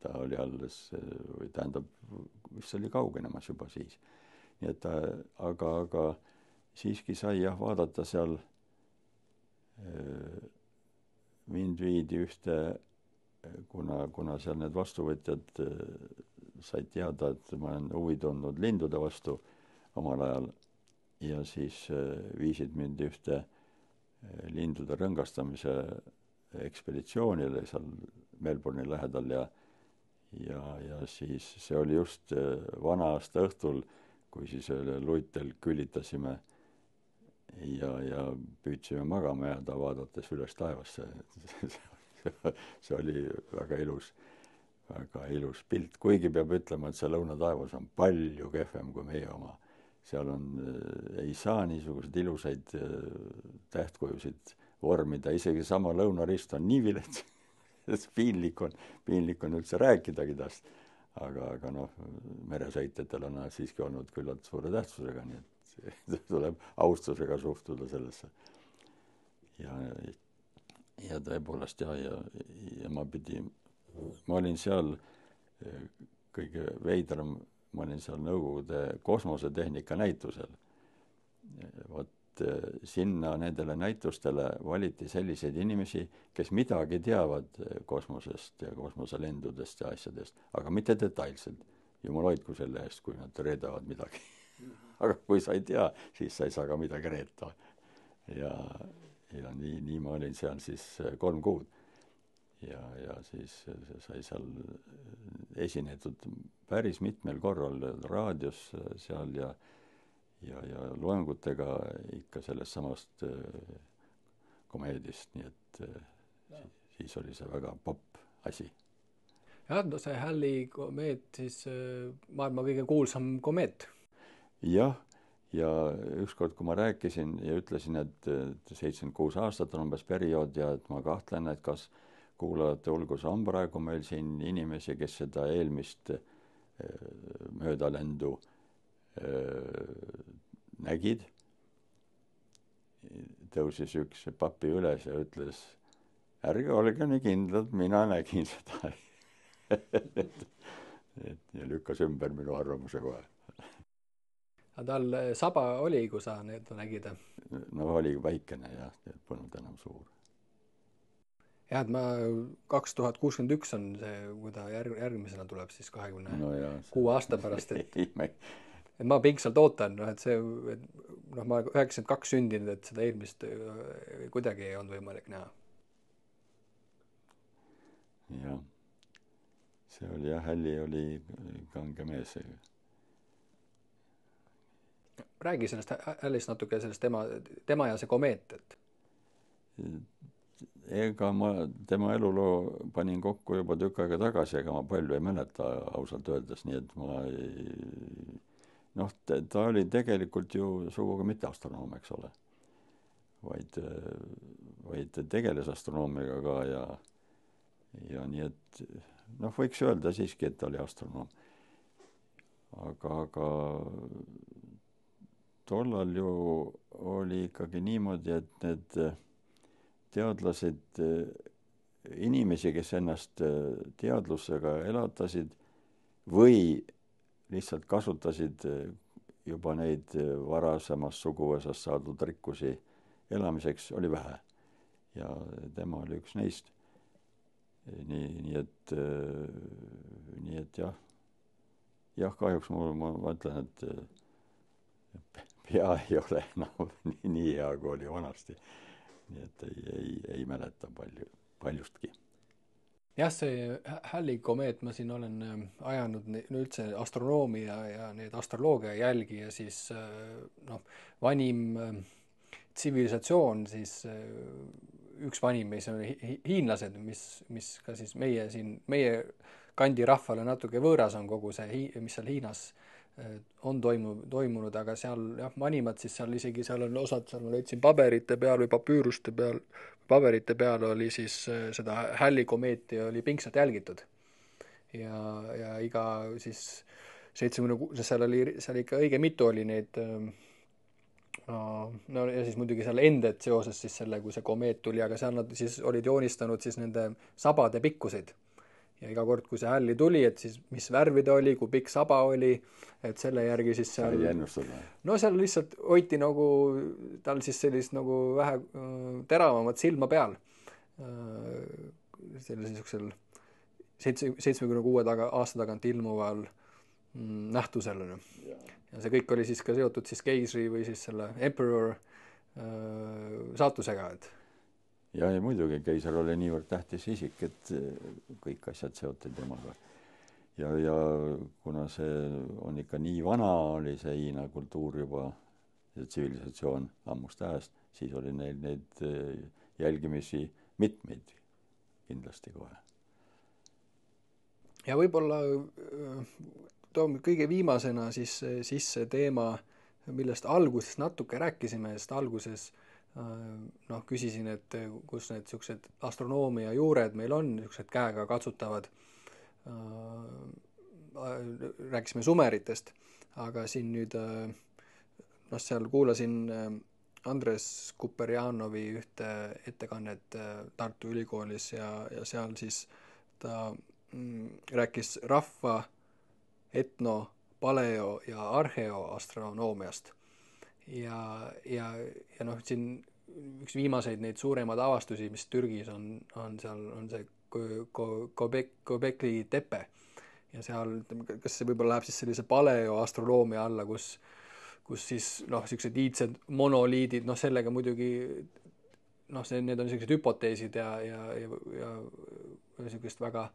Ta oli alles, tähendab, mis oli kaugenemas juba siis. Nii et aga siiski sai jah vaadata seal, mind viidi ühte, kuna seal need vastuvõtjad said teada, et ma olen huvi tundnud lindude vastu omal ajal ja siis viisid mind ühte lindude rõngastamise ekspeditsioonile seal Melbourne'i lähedal ja siis see oli just vana aasta õhtul, kui siis luitel külitasime ja püüdsime magama jääda, vaadates üles taevasse. See oli väga ilus pilt, kuigi peab ütlema, et see lõunataevas on palju kehvem kui meie oma. Seal ei saa niisuguseid ilusaid tähtkujusid vormida, isegi sama lõunarist on nii vilets, piinlik on üldse rääkidagi tast, aga meresõitjatel on siiski olnud küllalt suure tähtsusega, nii et tuleb austusega suhtuda sellesse. Ja tõepoolest ja ma olin seal kõige veidram, ma olin seal Nõukogude kosmosetehnika näitusel. Vot sinna nendele näitustele valiti selliseid inimesi, kes midagi teavad kosmosest ja kosmoselendudest ja asjadest, aga mitte detailselt. Jumal hoidku selle eest, kui nad reedavad midagi. Aga kui sa ei tea, siis sa ei saa ka midagi reeta. Ja nii ma olin seal siis 3 kuud ja siis sai seal esinetud päris mitmel korral raadios seal ja loengutega ikka sellest samast komeedist, nii et siis oli see väga popp asi. Jah, no see Halley komeet siis maailma kõige kuulsam komeet. Jah. Ja ükskord, kui ma rääkisin ja ütlesin, et 76 aastat on umbes periood ja et ma kahtlen, et kas kuulajate hulgus on praegu meil siin inimesi, kes seda eelmist möödalendu nägid. Tõusis üks papi üles ja ütles, ärge olge nii kindlad, mina nägin seda. Ja lükkas ümber minu arvamuse kohe. aga tal saba oli, kui sa need nägid? No oli väikene jah, polnud enam suur. jah, et ma 2061 on see, kui ta järgmisena tuleb siis 26 aasta pärast, et ma pingsalt ootan, noh, et see, et noh, ma 92 sündinud, et seda eelmist kuidagi ei olnud võimalik näha. jah, see oli jah, Hälli oli kange mees. räägi sellest Hällist natuke, sellest tema ja see komeet, et ega ma tema eluloo panin kokku juba tükk aega tagasi, ega ma palju ei mäleta ausalt öeldes, nii et ma ei... noh, ta oli tegelikult ju sugugi mitte astronoom, eks ole, vaid tegeles astronoomiaga ka ja nii et noh, võiks öelda siiski, et ta oli astronoom. Aga tollal ju oli ikkagi niimoodi, et need teadlased, inimesi, kes ennast teadlusega elatasid või lihtsalt kasutasid juba neid varasemast suguvõsast saadud rikkusi elamiseks, oli vähe. Ja tema oli üks neist. Nii et jah, kahjuks ma ütlen, et pea ei ole enam nii hea, kui oli vanasti. Nii et ei mäleta paljustki. jah, see Hälli komeet, ma siin olen ajanud üldse astronoomia ja need astroloogia jälgi ja siis noh, vanim tsivilisatsioon siis üks vanim meis on hiinlased, mis ka siis meie kandi rahvale natuke võõras on kogu see, mis seal Hiinas on toimunud, aga seal jah, vanimad siis seal isegi, seal on osad, seal ma leidsin paberite peal või papüüruste peal, paberite peal oli siis seda Hälli komeeti oli pingsalt jälgitud. Ja iga siis 70, seal ikka õige mitu oli neid no ja siis muidugi seal endet seoses siis selle, kui see komeet tuli, aga seal nad siis olid joonistanud siis nende sabade pikkuseid. Ja iga kord, kui see Hälli tuli, et siis mis värvi ta oli, kui pikk saba oli, et selle järgi siis seal... Sai ennustada. No seal lihtsalt hoiti nagu, tal siis sellist nagu vähe teravamat silma peal. Sellisel 76 aasta tagant ilmuval nähtusel. Ja see kõik oli siis ka seotud siis keisri või siis selle emperor saatusega, et ja muidugi keiser oli niivõrd tähtis isik, et kõik asjad seoti temaga. Ja kuna see on ikka nii vana, oli see Hiina kultuur juba, see tsivilisatsioon ammust ajast, siis oli neil neid jälgimisi mitmeid kindlasti kohe. Ja võib-olla toome kõige viimasena siis see teema, millest alguses natuke rääkisime, sest alguses noh, küsisin, et kus need niisugused astronoomia juured meil on, niisugused käega katsutavad. Rääkisime sumeritest, aga siin nüüd noh, seal kuulasin Andres Kuperjanovi ühte ettekannet Tartu Ülikoolis ja seal siis ta rääkis rahva, etno, paleo ja arheoastronoomiast. Ja noh, siin üks viimaseid neid suuremad avastusi, mis Türgis on seal, on see Göbekli tepe. Ja seal, kas see võib-olla läheb siis sellise paleoastronoomia alla, kus siis noh, sellised iidsed monoliidid, noh sellega muidugi noh, need on sellised hüpoteesid ja sellisest väga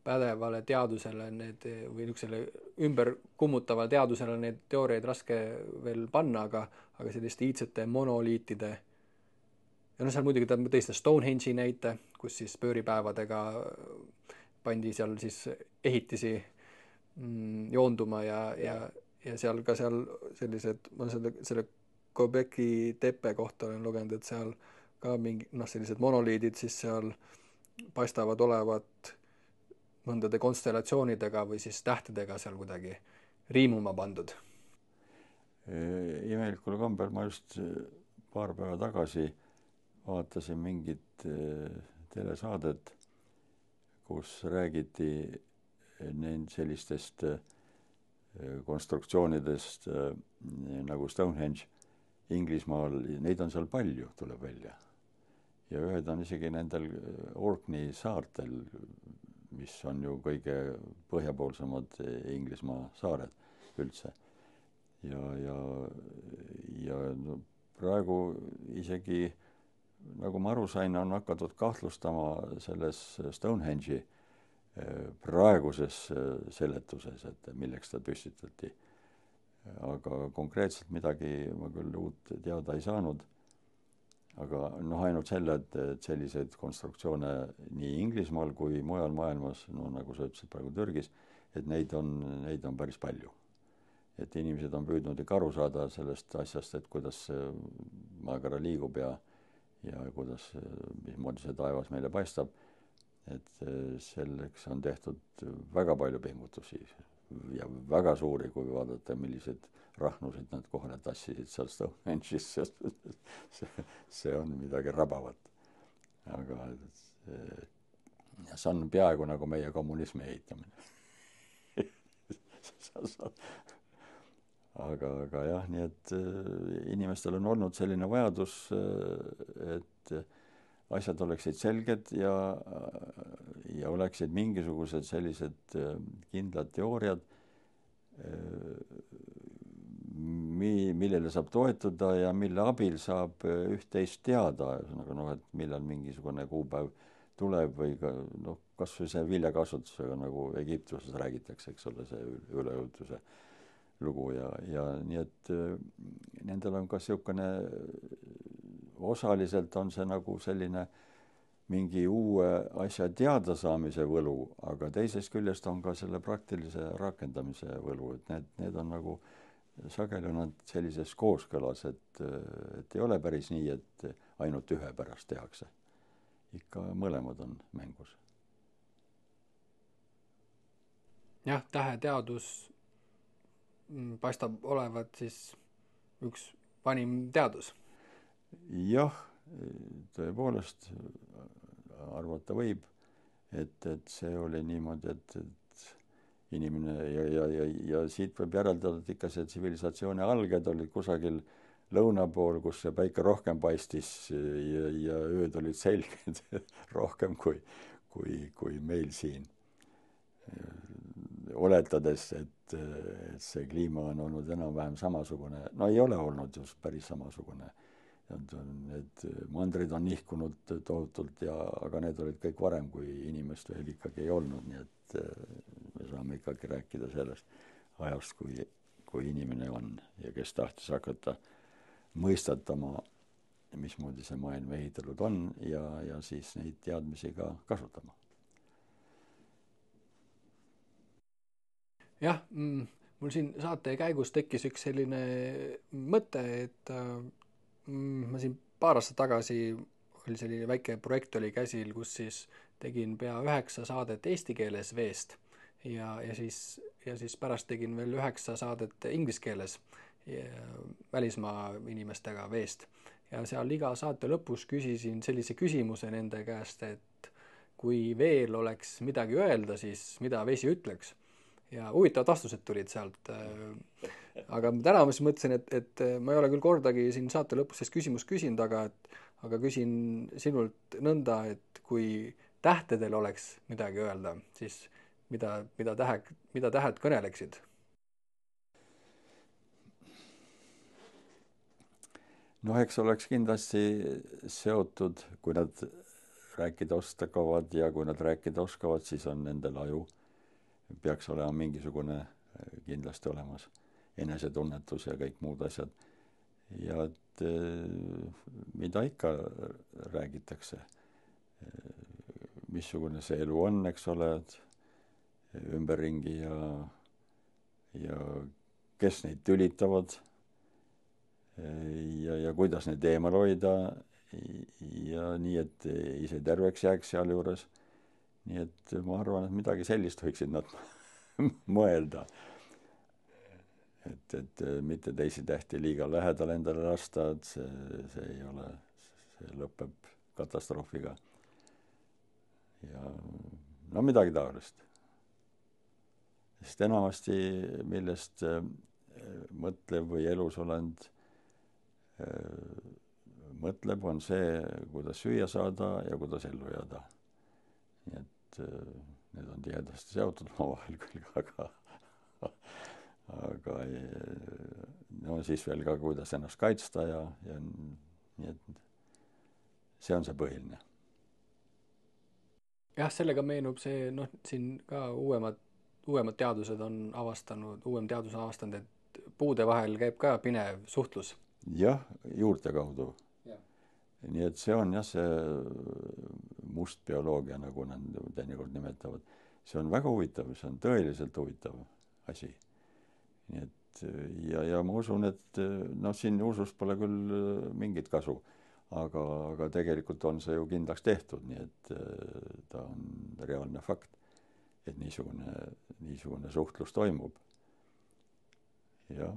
pädevale teadusele need või niisugusele ümber kummutavale teadusele need teooriaid raske veel panna, aga selliste iidsete monoliitide ja noh, seal muidugi ta tõi Stonehenge'i näite, kus siis pööripäevadega pandi seal siis ehitisi joonduma ja seal ka seal sellised, ma selle Göbekli tepe kohta olen lugenud, et seal ka mingi noh, sellised monoliidid siis seal paistavad olevat mõndade konstellatsioonidega või siis tähtedega seal kuidagi riimuma pandud. Imelikul kombel ma just paar päeva tagasi vaatasin mingit telesaadet, kus räägiti sellistest konstruktsioonidest nagu Stonehenge Inglismaal, neid on seal palju, tuleb välja. Ja ühed on isegi nendel Orkney saartel, mis on ju kõige põhjapoolsemad Inglismaa saared üldse. Ja no, praegu isegi, nagu ma aru sain, on hakatud kahtlustama selles Stonehenge'i praeguses seletuses, et milleks ta püstitati. Aga konkreetselt midagi ma küll uut teada ei saanud. Aga noh, ainult selle, et selliseid konstruktsioone nii Inglismaal kui mujal maailmas, no nagu sa ütlesid praegu Türgis, et neid on päris palju. Et inimesed on püüdnud ikka aru saada sellest asjast, et kuidas maakera liigub ja kuidas, mismoodi see taevas meile paistab. Et selleks on tehtud väga palju pingutusi ja väga suuri, kui vaadata, millised rahnusid nad kohale tassisid seal Stonehenge'is. See on midagi rabavat. Aga see on peaaegu nagu meie kommunismi ehitamine. Aga jah, nii et inimestel on olnud selline vajadus, et asjad oleksid selged ja oleksid mingisugused sellised kindlad teooriad, millele saab toetuda ja mille abil saab üht-teist teada, noh, et millal mingisugune kuupäev tuleb või ka, noh, kas või see viljakasutusega, nagu Egiptuses räägitakse, eks ole, see üleujutuse lugu ja nii, et nendel on ka niisugune, osaliselt on see nagu selline mingi uue asja teadasaamise võlu, aga teisest küljest on ka selle praktilise rakendamise võlu, et need on nagu sageli on nad sellises kooskõlas, et ei ole päris nii, et ainult ühe pärast tehakse. Ikka mõlemad on mängus. Jah, täheteadus paistab olevat siis üks vanim teadus. Jah, tõepoolest arvata võib, et see oli niimoodi, et inimene ja siit võib järeldada, et ikka see tsivilisatsiooni alged olid kusagil lõuna pool, kus see päike rohkem paistis ja ööd olid selged rohkem kui meil siin. Oletades, et see kliima on olnud enam-vähem samasugune, no ei ole olnud just päris samasugune. Need mandrid on nihkunud tohutult, aga need olid kõik varem, kui inimest veel ikkagi ei olnud, nii et me saame ikkagi rääkida sellest ajast, kui inimene on ja kes tahtis hakata mõistatama, mismoodi see maailm ehitatud on ja siis neid teadmisi ka kasutama. Jah, mul siin saate käigus tekkis üks selline mõte, et ma siin paar aastat tagasi oli selline väike projekt oli käsil, kus siis tegin pea 9 saadet eesti keeles veest ja siis pärast tegin veel 9 saadet inglise keeles välismaa inimestega veest. Ja seal iga saate lõpus küsisin sellise küsimuse nende käest, et kui veel oleks midagi öelda, siis mida vesi ütleks. Ja huvitavad vastused tulid sealt. Aga täna ma siis mõtlesin, et ma ei ole küll kordagi siin saate lõpus sellist küsimust küsinud, aga küsin sinult nõnda, et kui tähtedel oleks midagi öelda, siis mida tähed kõneleksid? No eks oleks kindlasti seotud, kui nad rääkida oskavad ja kui nad rääkida oskavad, siis on nendel aju peaks olema mingisugune kindlasti olemas enesetunnetus ja kõik muud asjad. Ja et mida ikka räägitakse, missugune see elu on, eks ole, ümberringi ja kes neid tülitavad ja kuidas neid eemal hoida ja nii, et ise terveks jääks seal juures. Nii et ma arvan, et midagi sellist võiksid nad mõelda. Et mitte teisi tähti liiga lähedal endale lasta, et see ei ole, see lõpeb katastroofiga. Ja no midagi taolist. sest enamasti millest mõtlev või elusolend mõtleb, on see, kuidas süüa saada ja kuidas ellu jääda. Nii et need on tihedasti seotud omavahel küll, aga no siis veel ka, kuidas ennast kaitsta ja nii et see on see põhiline. Jah, sellega meenub see, siin ka uuemad teadused on avastanud, uuem teadus on avastanud, et puude vahel käib ka pinev suhtlus. Jah, juurte kaudu. Nii et see on jah, see must bioloogia, nagu nad teinekord nimetavad. See on väga huvitav, see on tõeliselt huvitav asi. Nii et ja ma usun, et siin usust pole küll mingit kasu, aga tegelikult on see ju kindlaks tehtud, nii et ta on reaalne fakt, et niisugune suhtlus toimub. Jah,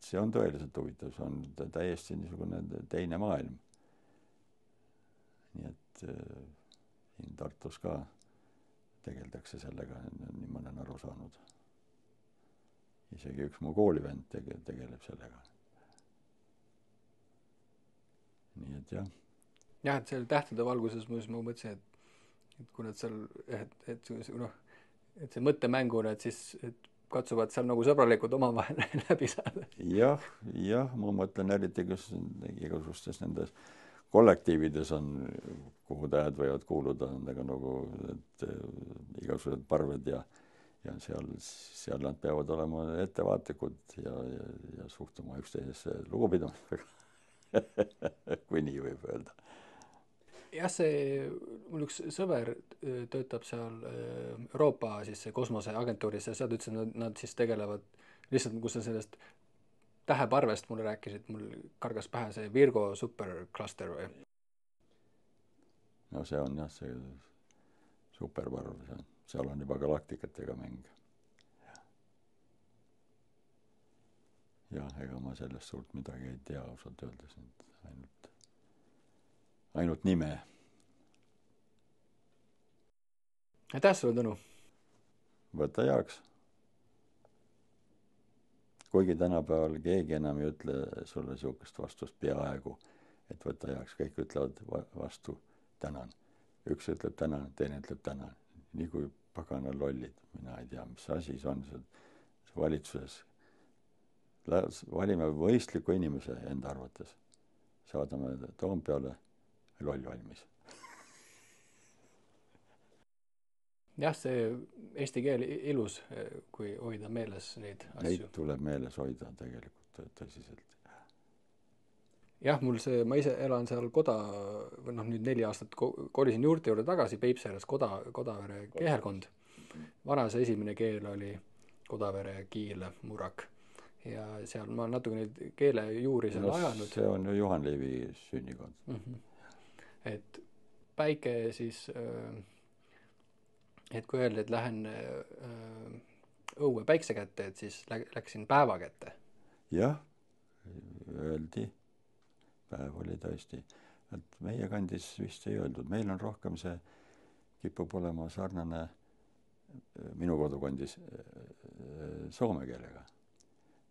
see on tõeliselt huvitav, see on täiesti niisugune teine maailm. Nii et siin Tartus ka tegeldakse sellega, nii ma olen aru saanud. Isegi üks mu koolivend tegeleb sellega. Nii et jah. Jah, et selle tähtede valguses ma mõtlesin, et kui nad seal, et see mõttemängur, et siis katsuvad seal nagu sõbralikud omavahel läbi saada. Jah, ma mõtlen eriti, kus igasugustes nendes kollektiivides on, kuhu tähed võivad kuuluda, nagu igasugused parved ja seal nad peavad olema ettevaatlikud ja suhtuma üksteisesse lugupidamisega, kui nii võib öelda. Jah, mul üks sõber töötab seal Euroopa kosmoseagentuuris ja sa ütlesid, et nad siis tegelevad lihtsalt, kus sa sellest täheparvest mulle rääkisid, mul kargas pähe see Virgo supercluster või? No see on jah, see superparv, seal on juba galaktikatega mäng. Jah, ega ma sellest suurt midagi ei tea, ausalt öeldes, ainult nime. Aitäh sulle, Tõnu! Võta heaks. Kuigi tänapäeval keegi enam ei ütle sulle niisugust vastust peaaegu, et võta heaks, kõik ütlevad vastu tänan. Üks ütleb tänan, teine ütleb tänan. Nii kui pagana lollid, mina ei tea, mis asi see on, see valitsuses. Valime võistliku inimese enda arvates. Saadame Toompeale loll valmis. Jah, see eesti keel ilus, kui hoida meeles neid asju. Neid tuleb meeles hoida tegelikult tõsiselt. Jah, ma ise elan seal nüüd 4 aastat kolisin juurte juurde tagasi Peipsiääres, Kodavere kehelkond. Vanas esimene keel oli Kodavere, Kiil, Murak. Ja seal ma natuke neid keele juuri seal ajanud. See on ju Juhan Leivi sünnikond. Et päike siis, et kui öeldi, et lähen õue päikse kätte, et siis läksin päeva kätte. Jah, öeldi. Päev oli tõesti. Et meie kandis vist ei öeldud. Meil on rohkem see kipub olema sarnane minu kodukondis soome keelega.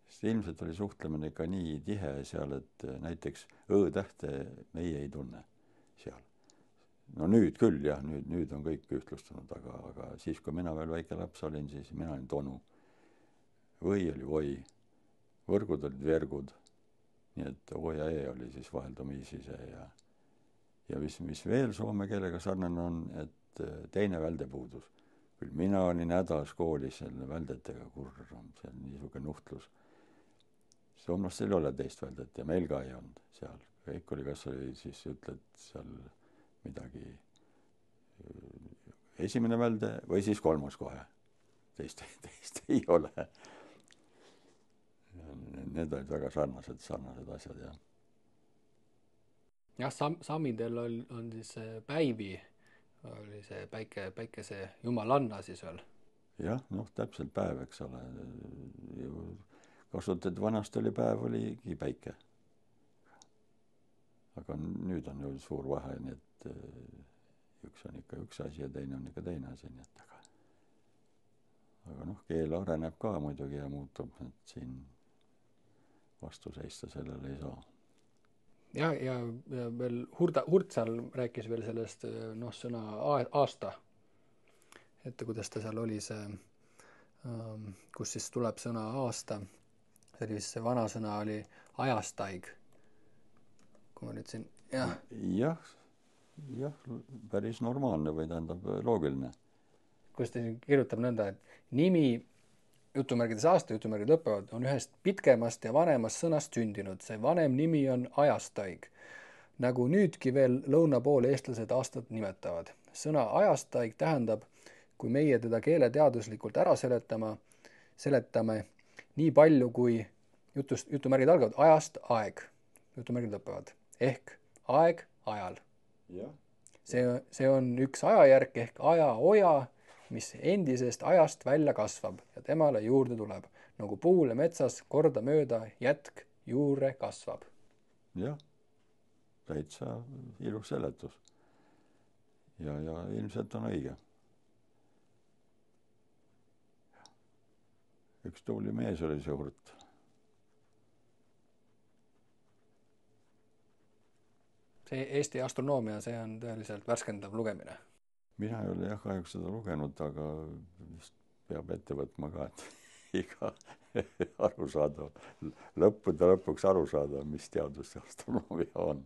Sest ilmselt oli suhtlemine ikka nii tihe seal, et näiteks õ-tähte meie ei tunne seal. No nüüd küll jah, nüüd on kõik ühtlustunud, aga siis, kui mina veel väike laps olin, siis mina olin tonu. Või oli voi. Võrgud olid vergud. Nii et O ja E oli siis vaheldumisi see ja mis veel soome keelega sarnane on, et teine välde puudus. Küll mina olin hädas koolis selle väldetega, kurram, see on niisugune nuhtlus. Soomlastel ei ole teist väldet ja meil ka ei olnud seal. Kõik oli, kas oli siis ütled seal midagi esimene välde või siis kolmas kohe. Teist ei ole. Need olid väga sarnased asjad, jah. Jah, Samidel on siis päivi, oli see päikese jumalanna siis veel. Jah, täpselt päev, eks ole. Kasutad vanasti oli päev, oligi päike. Aga nüüd on ju suur vahe, nii et üks on ikka üks asi ja teine on ikka teine asi, nii et aga noh, keel areneb ka muidugi ja muutub, et siin vastu seista sellele ei saa. ja veel Hurtsal rääkis veel sellest sõna aasta, et kuidas ta seal oli see, kus siis tuleb sõna aasta, see oli vist see vanasõna oli ajastaig, kui ma nüüd siin jah, päris normaalne või tähendab loogiline. kus ta kirjutab nõnda, et nimi jutumärgides aasta, jutumärgid lõpevad, on ühest pitkemast ja vanemast sõnast sündinud. See vanem nimi on ajastaig. Nagu nüüdki veel lõuna pool eestlased aastat nimetavad. Sõna ajastaig tähendab, kui meie teda keeleteaduslikult ära seletame nii palju, kui jutumärgid algavad ajast aeg, jutumärgid lõpevad. Ehk aeg ajal. See on üks ajajärk ehk ajaoja, mis endisest ajast välja kasvab ja temale juurde tuleb, nagu puule metsas kordamööda jätk juurde kasvab. Jah, täitsa ilus seletus. Ja ilmselt on õige. Üks tubli mees oli see Hurt. See Eesti astronoomia, see on tõeliselt värskendav lugemine. Mina ei ole kahjuks seda lugenud, aga vist peab ette võtma ka, et iga aru saada, lõppude lõpuks aru saada, mis teadus ja astronoomia on.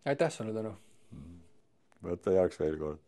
Aitäh sulle, Tõnu! Võta heaks veel kord.